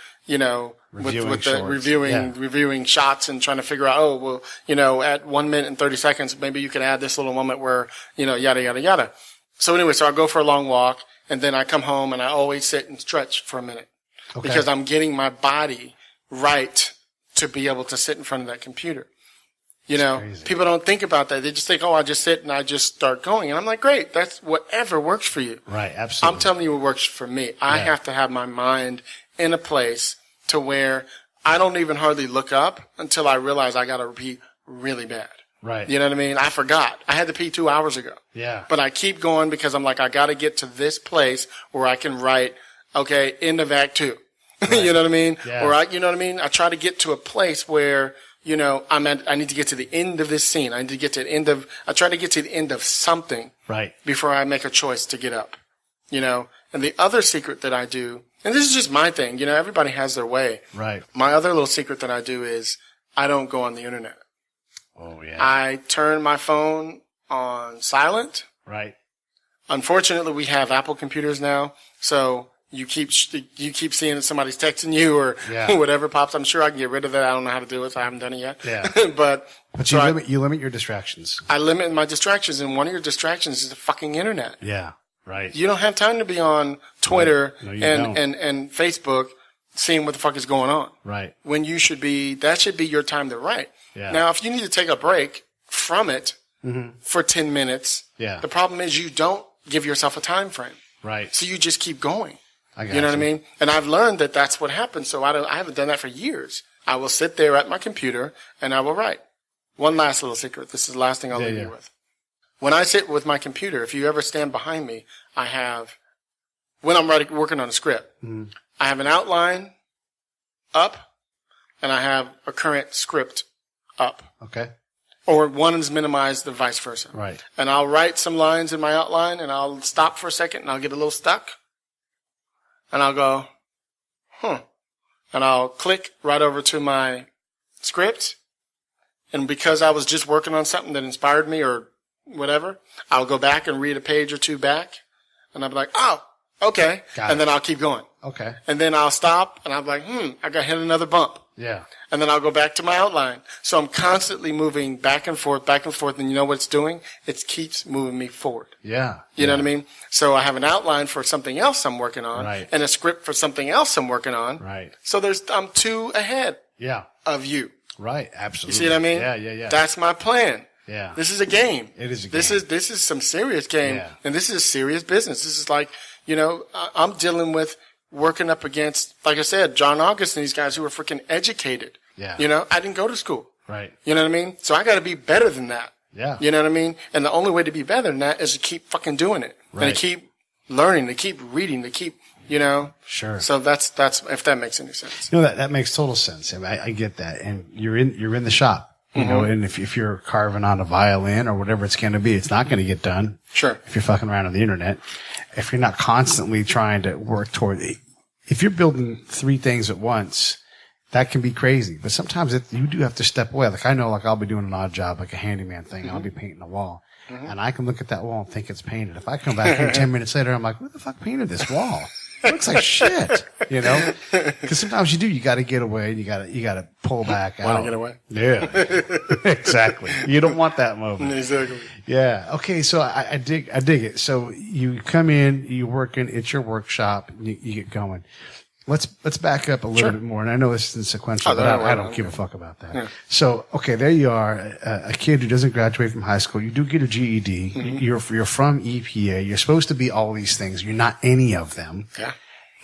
reviewing shots and trying to figure out, at 1 minute and 30 seconds, maybe you could add this little moment where, yada, yada, yada. So anyway, so I go for a long walk, and then I come home and I always sit and stretch for a minute. Okay. Because I'm getting my body right to be able to sit in front of that computer. People don't think about that. They just think, I just sit and I just start going. And I'm like, great. That's whatever works for you. Right. Absolutely. I'm telling you what works for me. I have to have my mind in a place to where I don't even hardly look up until I realize I got to pee really bad. Right. You know what I mean? I forgot. I had to pee 2 hours ago. Yeah. But I keep going because I'm like, I got to get to this place where I can write, okay, end of Act 2. Right. You know what I mean? Yeah. Or I try to get to a place where, I need to get to the end of this scene. I try to get to the end of something. Right. Before I make a choice to get up. And the other secret that I do, and this is just my thing, everybody has their way. Right. My other little secret that I do is I don't go on the internet. Oh, yeah. I turn my phone on silent. Right. Unfortunately, we have Apple computers now, so you keep seeing that somebody's texting you or whatever pops. I'm sure I can get rid of that. I don't know how to do it, so I haven't done it yet. Yeah. but you limit your distractions. I limit my distractions, and one of your distractions is the fucking internet. Yeah. Right. You don't have time to be on Twitter and Facebook seeing what the fuck is going on. Right. When that should be your time to write. Yeah. Now, if you need to take a break from it for 10 minutes, the problem is you don't give yourself a time frame. Right. So you just keep going. You know what I mean? And I've learned that that's what happens. So I haven't done that for years. I will sit there at my computer and I will write. One last little secret. This is the last thing I'll leave you with. When I sit with my computer, if you ever stand behind me, when I'm working on a script, I have an outline up and I have a current script up. Okay. Or one is minimized, the vice versa. Right. And I'll write some lines in my outline and I'll stop for a second and I'll get a little stuck. And I'll go, and I'll click right over to my script. And because I was just working on something that inspired me or whatever, I'll go back and read a page or two back. And I'll be like, oh, okay. And then I'll keep going. Okay. And then I'll stop and I'll be like, I got hit another bump. Yeah. And then I'll go back to my outline. So I'm constantly moving back and forth. And you know what it's doing? It keeps moving me forward. Yeah. You know what I mean? So I have an outline for something else I'm working on. Right. And a script for something else I'm working on. Right. So I'm 2 ahead. Yeah. Of you. Right. Absolutely. You see what I mean? Yeah. That's my plan. Yeah. This is a game. It is a game. This is some serious game. Yeah. And this is serious business. This is like, I'm dealing with working up against, like I said, John August and these guys who are freaking educated. Yeah. I didn't go to school. Right. You know what I mean? So I got to be better than that. Yeah. You know what I mean? And the only way to be better than that is to keep fucking doing it. Right. And to keep learning, to keep reading, to keep, Sure. So that's, if that makes any sense. That makes total sense. I get that. And you're in the shop, and if you're carving on a violin or whatever it's going to be, it's not going to get done. Sure. If you're fucking around on the internet, if you're not constantly trying to work toward it, if you're building 3 things at once, that can be crazy. But sometimes you do have to step away. Like I know, I'll be doing an odd job, like a handyman thing. I'll be painting a wall. And I can look at that wall and think it's painted. If I come back here 10 minutes later, I'm like, who the fuck painted this wall? It looks like shit, Because sometimes you got to get away. You got to pull back out. Want to get away? Yeah, exactly. You don't want that moment. Exactly. Yeah. Okay. So I dig it. So you come in, you work in, it's your workshop, and you get going. Let's back up a little bit more. And I know this isn't sequential, but I don't give a fuck about that. Yeah. So, okay, there you are, a kid who doesn't graduate from high school. You do get a GED. You're from EPA. You're supposed to be all these things. You're not any of them. Yeah.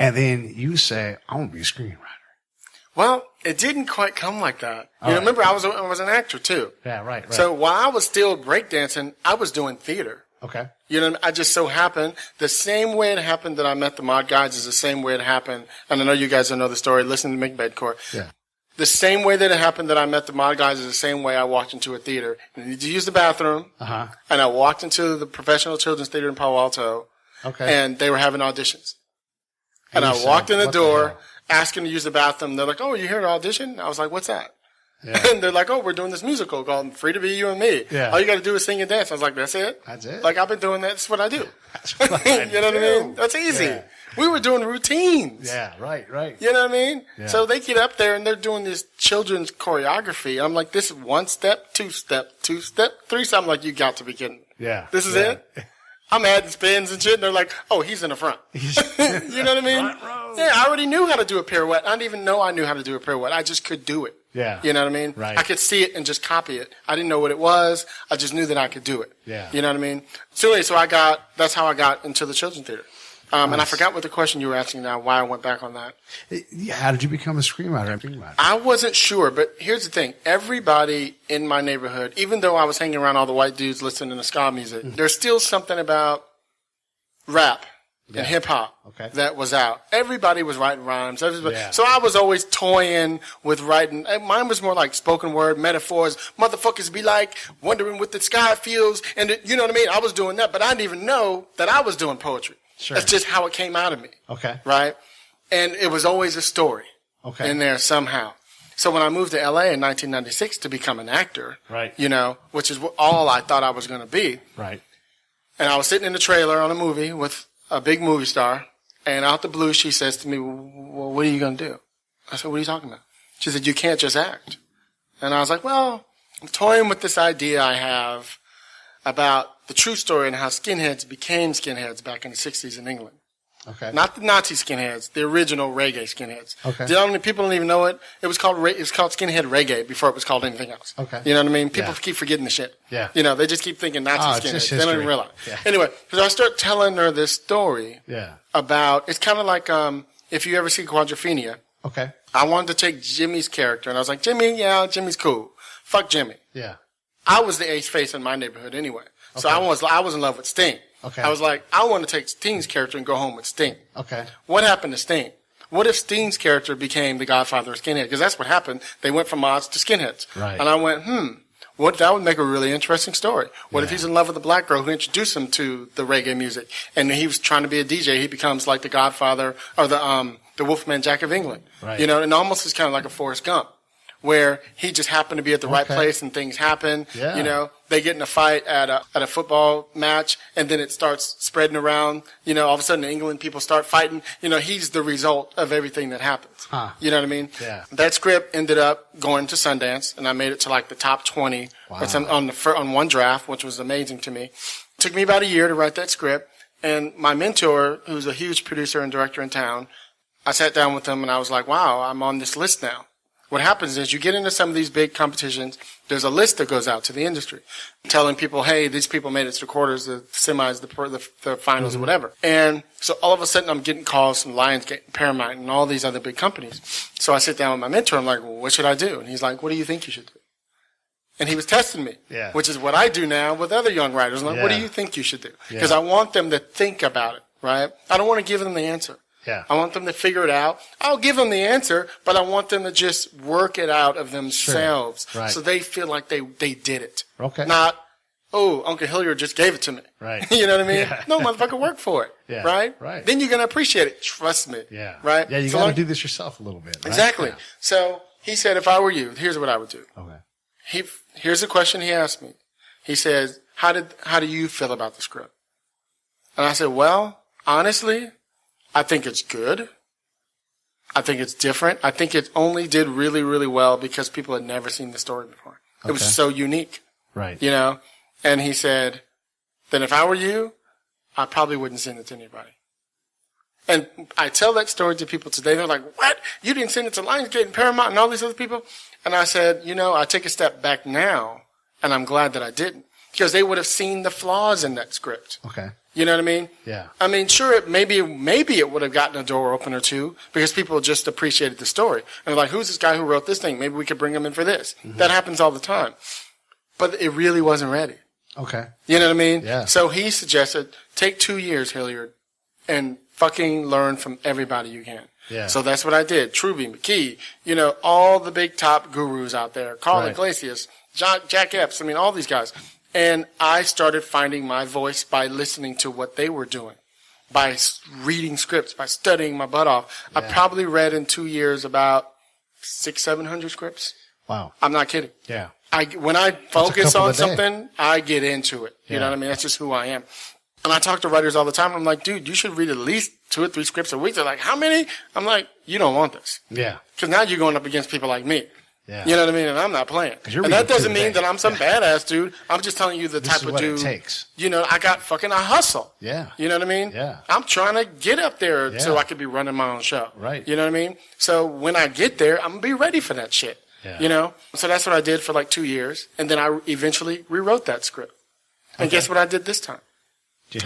And then you say, I want to be a screenwriter. Well, it didn't quite come like that. Remember, I was an actor too. Yeah, right. So while I was still breakdancing, I was doing theater. Okay. You know, I just so happened, the same way it happened that I met the mod guys is the same way it happened. And I know you guys don't know the story. Listen to McBedcourt. Yeah. The same way that it happened that I met the mod guys is the same way I walked into a theater and needed to use the bathroom. Uh-huh. And I walked into the Professional Children's Theater in Palo Alto. Okay. And they were having auditions. And I you walked said, in the "What the door, hell?" asking to use the bathroom. They're like, "Oh, you here to audition?" I was like, "What's that?" Yeah. And they're like, "Oh, we're doing this musical called Free to Be You and Me. Yeah. All you got to do is sing and dance." I was like, "That's it? That's it? Like, I've been doing that. That's what I do." That's what I You know what I do. mean? That's easy. Yeah. We were doing routines. Yeah, right. You know what I mean? Yeah. So they get up there and they're doing this children's choreography. I'm like, this is 1 step, 2 step, 2 step, 3 step. I'm like, you got to be kidding me. Yeah. This is Yeah. it? I'm adding spins and shit. And they're like, oh, he's in the front. You know what I mean? Front row. Yeah, I already knew how to do a pirouette. I didn't even know I knew how to do a pirouette. I just could do it. Yeah. You know what I mean? Right. I could see it and just copy it. I didn't know what it was. I just knew that I could do it. Yeah. You know what I mean? So anyway, that's how I got into the children's theater. And I forgot what the question you were asking now, why I went back on that. Yeah, how did you become a screenwriter? I wasn't sure, but here's the thing. Everybody in my neighborhood, even though I was hanging around all the white dudes listening to ska music, there's still something about rap and hip hop that was out. Everybody was writing rhymes. Yeah. So I was always toying with writing. Mine was more like spoken word, metaphors. Motherfuckers be like, wondering what the sky feels. And you know what I mean? I was doing that, but I didn't even know that I was doing poetry. Sure. That's just how it came out of me. Okay. Right? And it was always a story Okay. in there somehow. So when I moved to LA in 1996 to become an actor, Right. you know, which is all I thought I was going to be. Right. And I was sitting in the trailer on a movie with a big movie star. And out the blue, she says to me, well, what are you going to do? I said, what are you talking about? She said, you can't just act. And I was like, well, I'm toying with this idea I have about the true story and how skinheads became skinheads back in the 60s in England. Okay. Not the Nazi skinheads, the original reggae skinheads. Okay. People don't even know it. It was called skinhead reggae before it was called anything else. Okay. You know what I mean? People Yeah. keep forgetting the shit. Yeah. You know, they just keep thinking Nazi Oh, it's just skinheads. They don't history. even realize. Yeah. Anyway, so I start telling her this story Yeah. about, it's kind of like, if you ever see Quadrophenia, Okay. I wanted to take Jimmy's character and I was like, Jimmy's cool. Fuck Jimmy. Yeah. I was the ace face in my neighborhood anyway. So Okay. I was in love with Sting. Okay. I was like, I want to take Sting's character and go home with Sting. Okay. What happened to Sting? What if Sting's character became the godfather of skinhead? Because that's what happened. They went from mods to skinheads. Right. And I went, that would make a really interesting story. What if Yeah. he's in love with a black girl who introduced him to the reggae music? And he was trying to be a DJ. He becomes like the godfather or the Wolfman Jack of England. Right. You know, and almost is kind of like a Forrest Gump, where he just happened to be at the right Okay. place and things happen. Yeah. You know, they get in a fight at a football match and then it starts spreading around. You know, all of a sudden in England people start fighting. You know, he's the result of everything that happens. Huh. You know what I mean? Yeah. That script ended up going to Sundance and I made it to like the top 20 Wow. on one draft, which was amazing to me. It took me about a year to write that script. And my mentor, who's a huge producer and director in town, I sat down with him and I was like, wow, I'm on this list now. What happens is you get into some of these big competitions, there's a list that goes out to the industry telling people, hey, these people made it to the quarters, the semis, the finals, or whatever. And so all of a sudden I'm getting calls from Lionsgate, Paramount, and all these other big companies. So I sit down with my mentor, I'm like, well, what should I do? And he's like, what do you think you should do? And he was testing me, Yeah. which is what I do now with other young writers. I'm like, what do Yeah. you think you should do? Because Yeah. I want them to think about it, right? I don't want to give them the answer. Yeah. I want them to figure it out. I'll give them the answer, but I want them to just work it out of themselves. Right. So they feel like they did it. Okay. Not, oh, Uncle Hilliard just gave it to me. Right. You know what I mean? Yeah. No, motherfucker, work for it. Yeah. Right? Right. Then you're going to appreciate it. Trust me. Yeah. Right? Yeah, you So got to long- do this yourself a little bit. Right? Exactly. Yeah. So he said, if I were you, here's what I would do. Okay. Here's the question he asked me. He says, how do you feel about the script? And I said, well, honestly, I think it's good. I think it's different. I think it only did really, really well because people had never seen the story before. It was Okay. so unique, Right. you know? And he said, then if I were you, I probably wouldn't send it to anybody. And I tell that story to people today. They're like, what? You didn't send it to Lionsgate and Paramount and all these other people? And I said, you know, I take a step back now, and I'm glad that I didn't. Because they would have seen the flaws in that script. Okay. You know what I mean? Yeah. I mean, sure, maybe it would have gotten a door open or two because people just appreciated the story. And they're like, who's this guy who wrote this thing? Maybe we could bring him in for this. Mm-hmm. That happens all the time. But it really wasn't ready. Okay. You know what I mean? Yeah. So he suggested take 2 years, Hilliard, and fucking learn from everybody you can. Yeah. So that's what I did. Truby, McKee, all the big top gurus out there, Carl Iglesias, Jack Epps, all these guys. And I started finding my voice by listening to what they were doing, by reading scripts, by studying my butt off. Yeah. I probably read in 2 years about 600-700 scripts. Wow. I'm not kidding. Yeah. When I focus on a day. something, I get into it. You know what I mean? That's just who I am. And I talk to writers all the time. I'm like, dude, you should read at least 2 or 3 scripts a week. They're like, how many? I'm like, you don't want this. Yeah. Because now you're going up against people like me. Yeah. You know what I mean? And I'm not playing. And that doesn't mean that I'm some badass dude. I'm just telling you the type of dude. This is what it takes. I hustle. Yeah. You know what I mean? Yeah. I'm trying to get up there so I could be running my own show. Right. You know what I mean? So when I get there, I'm going to be ready for that shit. Yeah. So that's what I did for like 2 years. And then I eventually rewrote that script. And guess what I did this time?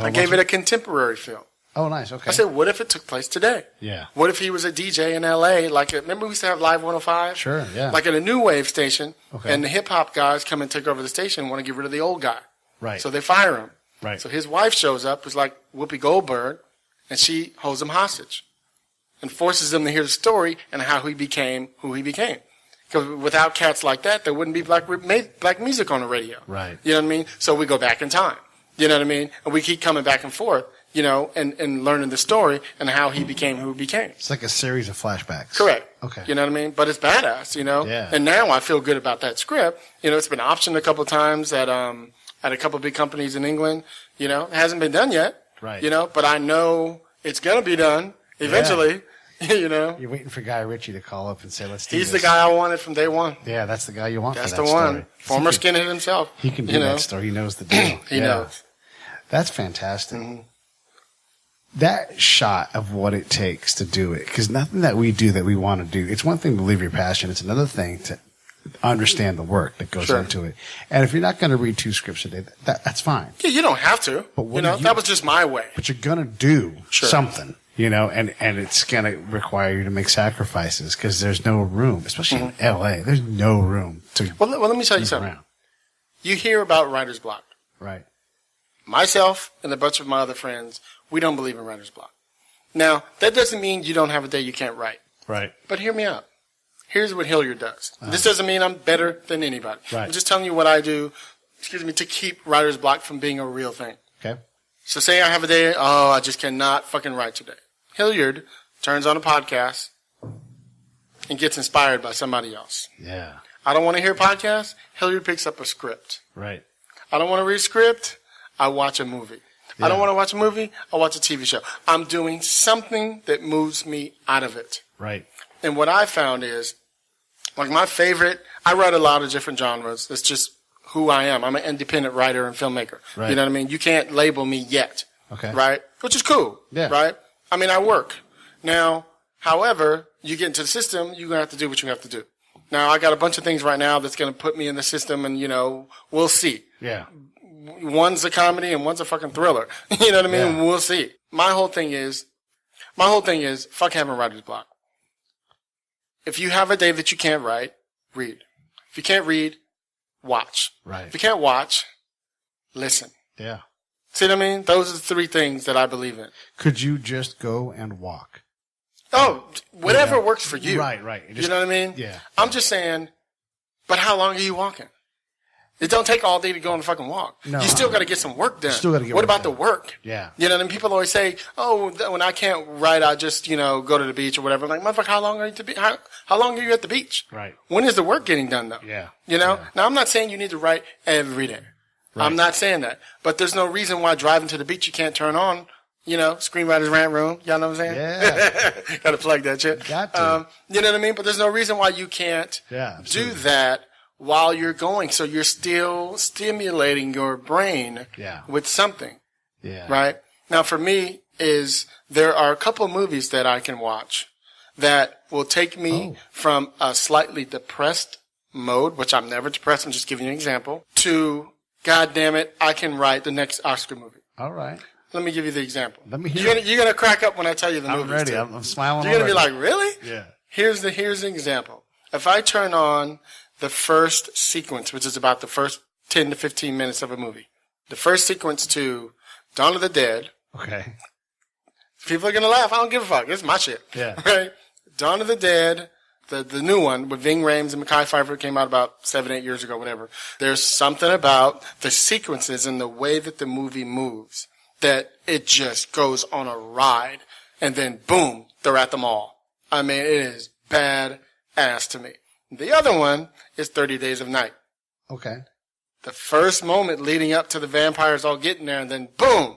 I gave it a contemporary feel. Oh, nice. Okay. I said, what if it took place today? Yeah. What if he was a DJ in L.A.? Remember we used to have Live 105? Sure, yeah. Like at a new wave station. Okay. And the hip-hop guys come and take over the station and want to get rid of the old guy. Right. So they fire him. Right. So his wife shows up, who's like Whoopi Goldberg, and she holds him hostage and forces him to hear the story and how he became who he became. Because without cats like that, there wouldn't be black music on the radio. Right. You know what I mean? So we go back in time. You know what I mean? And we keep coming back and forth, and learning the story and how he became who he became. It's like a series of flashbacks. Correct. Okay. You know what I mean? But it's badass, Yeah. And now I feel good about that script. It's been optioned a couple of times at a couple of big companies in England. It hasn't been done yet. Right. But I know it's going to be done eventually. You're waiting for Guy Ritchie to call up and say, let's do He's this. the guy I wanted from day one. Yeah, that's the guy you want That's for that the one. story. Former skinhead himself. He can do that story. He knows the deal. He knows. That's fantastic. That shot of what it takes to do it, because nothing that we do that we want to do, it's one thing to believe your passion. It's another thing to understand the work that goes into it. And if you're not going to read 2 scripts a day, that's fine. Yeah, you don't have to. But that was just my way. But you're going to do something, and it's going to require you to make sacrifices because there's no room, especially in LA. There's no room to. Well, let me tell you something. Around. You hear about writer's block. Right. Myself and a bunch of my other friends, we don't believe in writer's block. Now, that doesn't mean you don't have a day you can't write. Right. But hear me out. Here's what Hilliard does. This doesn't mean I'm better than anybody. Right. I'm just telling you what I do, to keep writer's block from being a real thing. Okay. So say I have a day, I just cannot fucking write today. Hilliard turns on a podcast and gets inspired by somebody else. Yeah. I don't want to hear a podcast. Hilliard picks up a script. Right. I don't want to read a script. I watch a movie. I don't want to watch a movie. I watch a TV show. I'm doing something that moves me out of it. Right. And what I found is, my favorite, I write a lot of different genres. That's just who I am. I'm an independent writer and filmmaker. Right. You know what I mean? You can't label me yet. Okay. Right? Which is cool. Yeah. Right? I work. Now, however, you get into the system, you're going to have to do what you have to do. Now, I got a bunch of things right now that's going to put me in the system and, we'll see. Yeah. One's a comedy and one's a fucking thriller. You know what I mean? Yeah. We'll see. My whole thing is, fuck having writer's block. If you have a day that you can't write, read. If you can't read, watch. Right. If you can't watch, listen. Yeah. See what I mean? Those are the 3 things that I believe in. Could you just go and walk? Oh, whatever works for you. Right. You know what I mean? Yeah. I'm just saying, but how long are you walking? It don't take all day to go on a fucking walk. No. You still got to get some work done. Still gotta get what work about done. the work? Yeah. You know what I mean? People always say, when I can't write, I just, go to the beach or whatever. I'm like, motherfucker, how long are you at the beach? How long are you at the beach? Right. When is the work getting done, though? Yeah. Now I'm not saying you need to write every day. Right. I'm not saying that. But there's no reason why driving to the beach you can't turn on, Screenwriter's Rant Room. Y'all know what I'm saying? Yeah. Got to plug that shit. Got to. You know what I mean? But there's no reason why you can't do absolutely. that while you're going. So you're still stimulating your brain with something. Yeah. Right? Now for me there are a couple of movies that I can watch that will take me from a slightly depressed mode, which I'm never depressed, I'm just giving you an example, to, God damn it, I can write the next Oscar movie. All right. Let me give you the example. Let me hear You're gonna crack up when I tell you the I'm movies. ready. Too. I'm smiling. You're gonna be already. like, really? Yeah. Here's the example. If I turn on the first sequence, which is about the first 10 to 15 minutes of a movie, The first sequence to Dawn of the Dead. Okay. People are going to laugh. I don't give a fuck. It's my shit. Yeah. Right? Dawn of the Dead, the new one with Ving Rhames and Mekhi Phifer, came out about 7-8 years ago, whatever. There's something about the sequences and the way that the movie moves that it just goes on a ride. And then, boom, they're at the mall. I mean, it is bad ass to me. The other one is 30 Days of Night. Okay. The first moment leading up to the vampires all getting there, and then boom,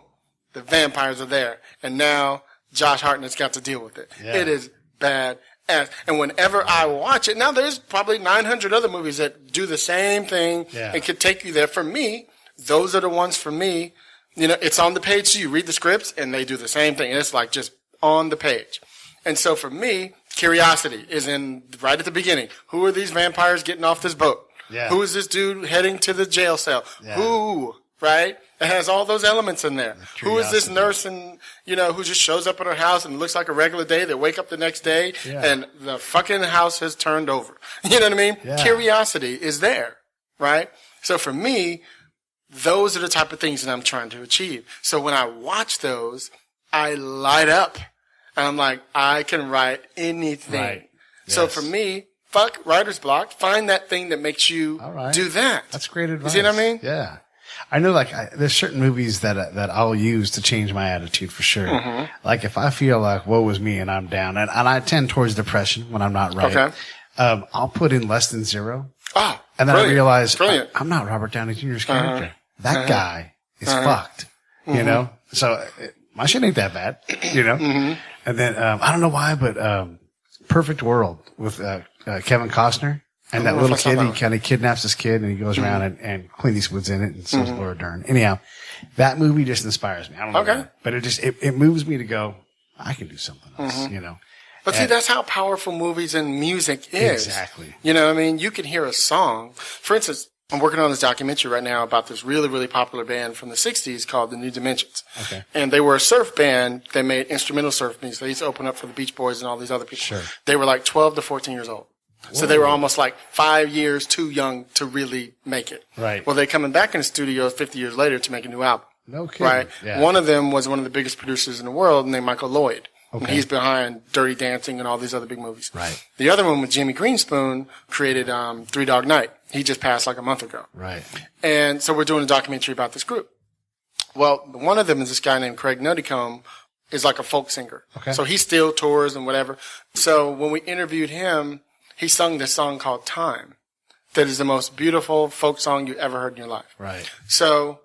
the vampires are there. And now Josh Hartnett's got to deal with it. Yeah. It is bad ass. And whenever I watch it, now there's probably 900 other movies that do the same thing and could take you there. For me, those are the ones for me. You know, it's on the page, so you read the scripts, and they do the same thing. And it's like just on the page. And so for me, curiosity is in right at the beginning. Who are these vampires getting off this boat? Yeah. Who is this dude heading to the jail cell? Yeah. Who, right? It has all those elements in there. Who is this nurse and, you know, who just shows up at her house and looks like a regular day? They wake up the next day and the fucking house has turned over. You know what I mean? Yeah. Curiosity is there, right? So for me, those are the type of things that I'm trying to achieve. So when I watch those, I light up. And I'm like, I can write anything. Right. So Yes. for me, fuck writer's block. Find that thing that makes you do that. That's great advice. You see what I mean? Yeah. I know, like, there's certain movies that I'll use to change my attitude for sure. Mm-hmm. Like, if I feel like, woe is me and I'm down, and I tend towards depression when I'm not right. Okay. I'll put in Less Than Zero. Oh, And then I realize Brilliant. I'm not Robert Downey Jr.'s character. That guy is fucked, you know? So my shit ain't that bad, you know? And then, I don't know why, but, Perfect World with, Kevin Costner and that little kid. He kind of kidnaps this kid and he goes around and Clint Eastwood's in it and so is Laura Dern. Anyhow, that movie just inspires me. I don't know why, but it moves me to go, I can do something else, you know? But see, that's how powerful movies and music is. Exactly. You know what I mean? You can hear a song. For instance, I'm working on this documentary right now about this really, really popular band from the 60s called the New Dimensions. Okay. And they were a surf band that made instrumental surf music. They used to open up for the Beach Boys and all these other people. Sure. They were like 12 to 14 years old. Whoa. So they were almost like 5 years too young to really make it. Right. Well, they're coming back in the studio 50 years later to make a new album. No kidding. Right. Yeah. One of them was one of the biggest producers in the world named Michael Lloyd. Okay. And he's behind Dirty Dancing and all these other big movies. Right. The other one with Jimmy Greenspoon created Three Dog Night. He just passed like a month ago. Right. And so we're doing a documentary about this group. Well, one of them is this guy named Craig Nuttycombe, is like a folk singer. Okay. So he still tours and whatever. So when we interviewed him, he sung this song called Time. That is the most beautiful folk song you ever heard in your life. Right. So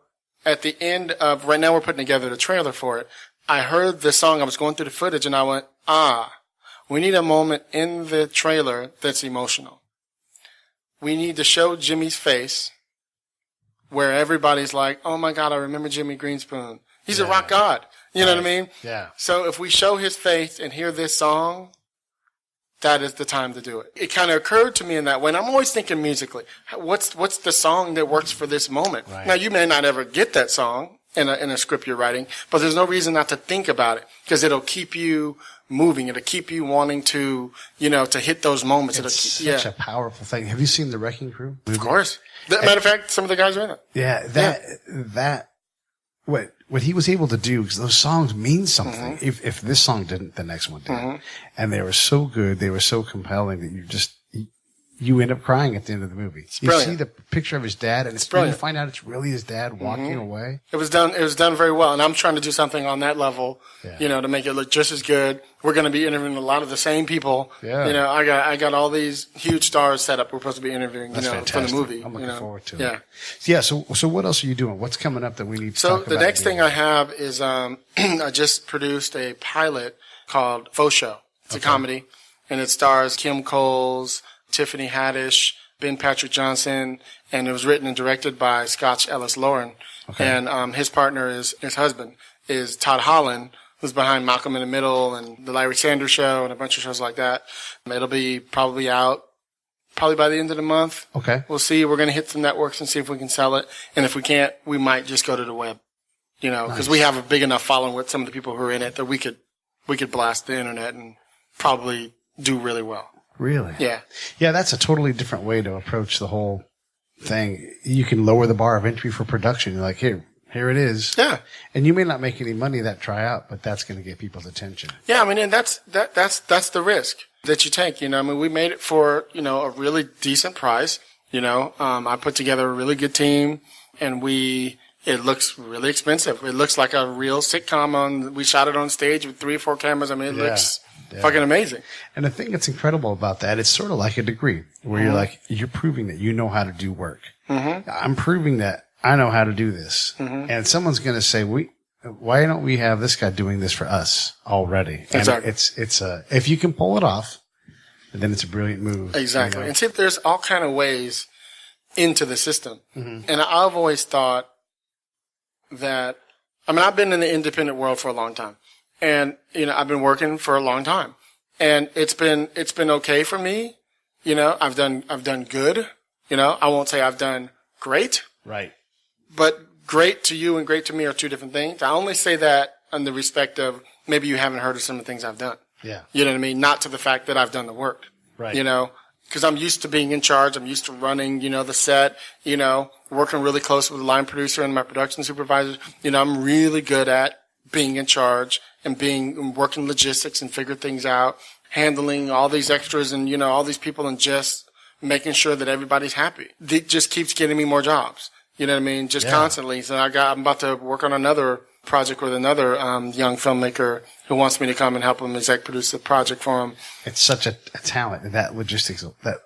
at the end of, right now we're putting together the trailer for it. I heard the song, I was going through the footage and I went, we need a moment in the trailer that's emotional. We need to show Jimmy's face where everybody's like, oh my God, I remember Jimmy Greenspoon. He's a rock god. You know what I mean? Yeah. So if we show his face and hear this song, that is the time to do it. It kind of occurred to me in that way. And I'm always thinking musically, what's the song that works for this moment? Right. Now, you may not ever get that song in a script you're writing, but there's no reason not to think about it because it'll keep you moving. It'll keep you wanting to, you know, to hit those moments. It's such a powerful thing. Have you seen The Wrecking Crew? Of course. Matter of fact, some of the guys are in it. Yeah, what he was able to do, because those songs mean something. If this song didn't, the next one did. And they were so good, they were so compelling that you end up crying at the end of the movie. You see the picture of his dad, and you find out it's really his dad walking away. It was done very well, and I'm trying to do something on that level, you know, to make it look just as good. We're going to be interviewing a lot of the same people. Yeah. You know, I got all these huge stars set up. We're supposed to be interviewing, you know, for the movie. I'm looking forward to it. Yeah. Yeah. So what else are you doing? What's coming up that we need to talk about? So the next thing I have is, I just produced a pilot called Faux Show. It's a comedy, and it stars Kim Coles, Tiffany Haddish, Ben Patrick Johnson, and it was written and directed by Scotch Ellis Lauren. Okay. And his partner his husband is Todd Holland, who's behind Malcolm in the Middle and The Larry Sanders Show and a bunch of shows like that. It'll be probably out by the end of the month. Okay. We'll see. We're going to hit some networks and see if we can sell it. And if we can't, we might just go to the web, you know, because we have a big enough following with some of the people who are in it that we could blast the internet and probably do really well. Really? Yeah. Yeah, that's a totally different way to approach the whole thing. You can lower the bar of entry for production. You're like, here, Here it is. Yeah. And you may not make any money that tryout, but that's going to get people's attention. Yeah, I mean, and that's the risk that you take. You know, I mean, we made it for, you know, a really decent price. You know, I put together a really good team, and it looks really expensive. It looks like a real sitcom. We shot it on stage with 3 or 4 cameras. I mean, it looks fucking amazing. And the thing that's incredible about that, it's sort of like a degree where you're like, you're proving that you know how to do work. Mm-hmm. I'm proving that I know how to do this. Mm-hmm. And someone's going to say, why don't we have this guy doing this for us already? And exactly. It's if you can pull it off, then it's a brilliant move. Exactly. You know? And see, there's all kind of ways into the system. Mm-hmm. And I've always thought that, I mean, I've been in the independent world for a long time, and, you know, I've been working for a long time, and it's been okay for me. You know, I've done good. You know, I won't say I've done great. Right. But great to you and great to me are 2 different things. I only say that in the respect of maybe you haven't heard of some of the things I've done. Yeah. You know what I mean? Not to the fact that I've done the work. Right. You know, because I'm used to being in charge. I'm used to running, you know, the set, you know, working really close with the line producer and my production supervisors. You know, I'm really good at being in charge and working logistics and figure things out, handling all these extras and, you know, all these people and just making sure that everybody's happy. It just keeps getting me more jobs. You know what I mean? Just constantly. So I'm about to work on another project with another young filmmaker who wants me to come and help him exec produce the project for him. It's such a talent, that logistics, that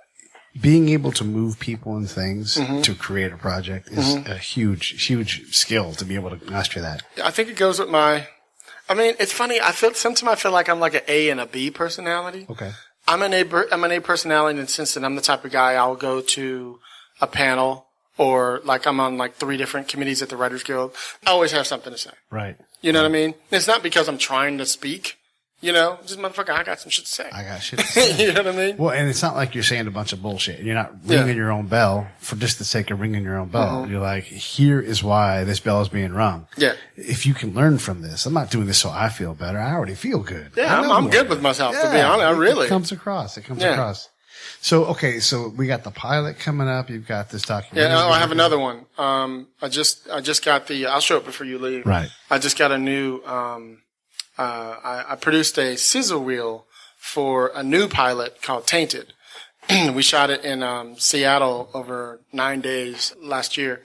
being able to move people and things to create a project is a huge skill to be able to master that. I think it goes with it's funny. Sometimes I feel like I'm like an A and a B personality. Okay. I'm an A personality in the sense that I'm the type of guy I'll go to a panel or like I'm on like 3 different committees at the Writers Guild. I always have something to say. Right. You know what I mean? It's not because I'm trying to speak. You know, just motherfucker, I got some shit to say. I got shit to say. You know what I mean? Well, and it's not like you're saying a bunch of bullshit. You're not ringing your own bell for just the sake of ringing your own bell. You're like, here is why this bell is being rung. Yeah. If you can learn from this, I'm not doing this so I feel better. I already feel good. Yeah, I'm good with myself, to be honest. I really. It comes across. Across. So, okay, so we got the pilot coming up. You've got this documentary. Yeah, I have another one. I just got I'll show it before you leave. Right. I just got a new, I produced a sizzle reel for a new pilot called Tainted. We shot it in Seattle over 9 days last year.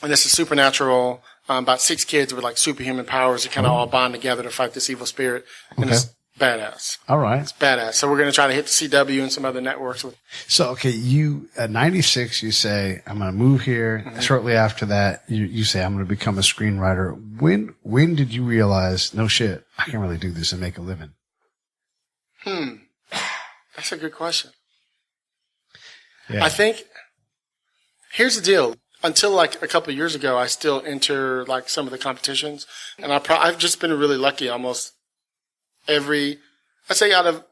And it's a supernatural, about 6 kids with like superhuman powers that kind of all bond together to fight this evil spirit. And it's badass. All right. It's badass. So we're going to try to hit the CW and some other networks with. So, okay, you, at 96, you say, I'm going to move here. Shortly after that, you say, I'm going to become a screenwriter. When did you realize, no shit, I can really do this and make a living? That's a good question. Yeah. I think, here's the deal. Until like a couple of years ago, I still enter like some of the competitions, and I've just been really lucky. Almost out of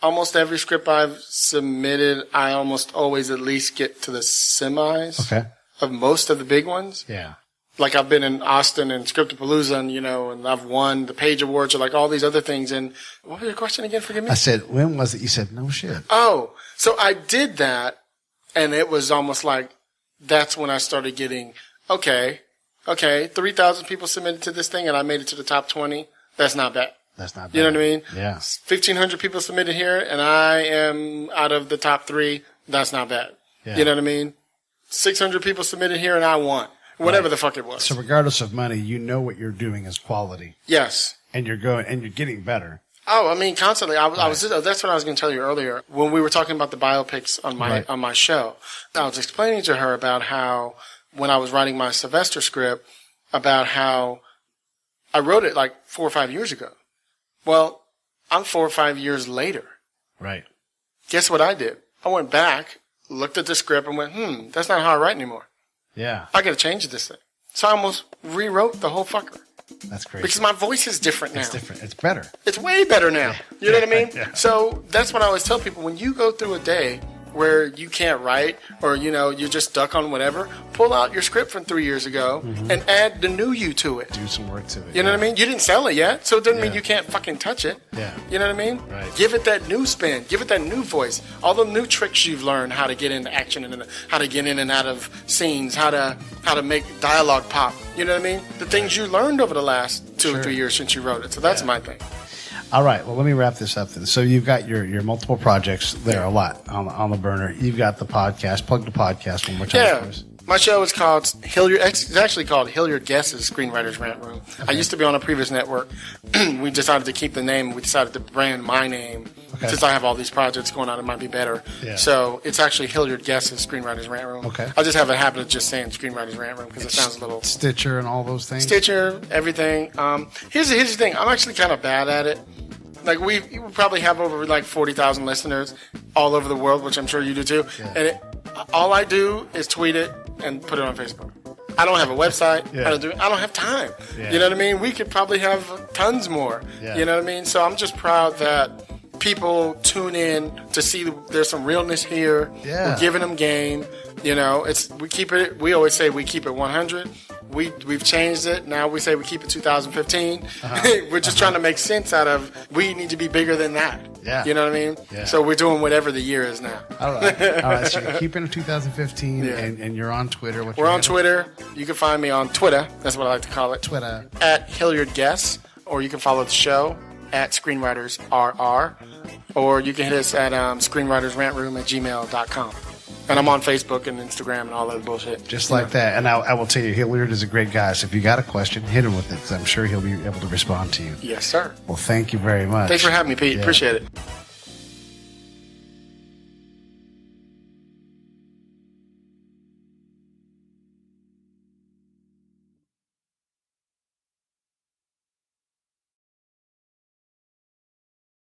almost every script I've submitted, I almost always at least get to the semis of most of the big ones. Yeah. Like I've been in Austin and Scriptapalooza, and and I've won the Page Awards or like all these other things. And what was your question again? Forgive me. I said, when was it? You said, no shit. Oh, so I did that, and it was almost like that's when I started getting, okay, 3,000 people submitted to this thing, and I made it to the top 20. That's not bad. That's not bad. You know what I mean? Yeah. 1,500 people submitted here, and I am out of the top 3. That's not bad. Yeah. You know what I mean? 600 people submitted here, and I won. Whatever the fuck it was. So regardless of money, you know what you're doing is quality. Yes. And you're getting better. Oh, I mean, constantly. That's what I was going to tell you earlier when we were talking about the biopics on my show. I was explaining to her about how when I was writing my Sylvester script, about how I wrote it like 4 or 5 years ago. Well, I'm 4 or 5 years later. Right. Guess what I did? I went back, looked at the script, and went, that's not how I write anymore. Yeah. I got to change this thing. So I almost rewrote the whole fucker. That's crazy. Because my voice is different now. It's different. It's better. It's way better now. You know what I mean? Yeah. So that's what I always tell people. When you go through a day where you can't write or, you're just stuck on whatever, pull out your script from 3 years ago and add the new you to it. Do some work to it. You know what I mean? You didn't sell it yet, so it doesn't mean you can't fucking touch it. Yeah. You know what I mean? Right. Give it that new spin. Give it that new voice. All the new tricks you've learned, how to get into action and how to get in and out of scenes, how to make dialogue pop. You know what I mean? The things you learned over the last 2 or 3 years since you wrote it. So that's my thing. All right. Well, let me wrap this up then. So you've got your multiple projects there, a lot on the burner. You've got the podcast. Plug the podcast one more time for us. My show is called Hilliard. It's actually called Hilliard Guess's Screenwriter's Rant Room. Okay. I used to be on a previous network. We decided to keep the name. We decided to brand my name. Okay. Since I have all these projects going on, it might be better. Yeah. So it's actually Hilliard Guess's Screenwriter's Rant Room. Okay. I just have a habit of just saying Screenwriter's Rant Room because it sounds a little... Stitcher and all those things? Stitcher, everything. Here's the thing. I'm actually kind of bad at it. Like, we probably have over, 40,000 listeners all over the world, which I'm sure you do too. Yeah. And all I do is tweet it and put it on Facebook. I don't have a website. Yeah. I don't have time. Yeah. You know what I mean? We could probably have tons more. Yeah. You know what I mean? So I'm just proud that people tune in to see there's some realness here. Yeah. We're giving them game. We always say we keep it 100. We've changed it. Now we say we keep it 2015. We're just trying to make sense out of we need to be bigger than that. Yeah. You know what I mean? Yeah. So we're doing whatever the year is now. All right. So you're keeping it 2015 and you're on Twitter. We're on Twitter. You can find me on Twitter. That's what I like to call it. Twitter. At Hilliard Guess. Or you can follow the show at Screenwriters RR. Or you can hit us at screenwritersrantroom@gmail.com. And I'm on Facebook and Instagram and all that bullshit. Just like that. And I will tell you, Hilliard is a great guy. So if you got a question, hit him with it because I'm sure he'll be able to respond to you. Yes, sir. Well, thank you very much. Thanks for having me, Pete. Yeah. Appreciate it.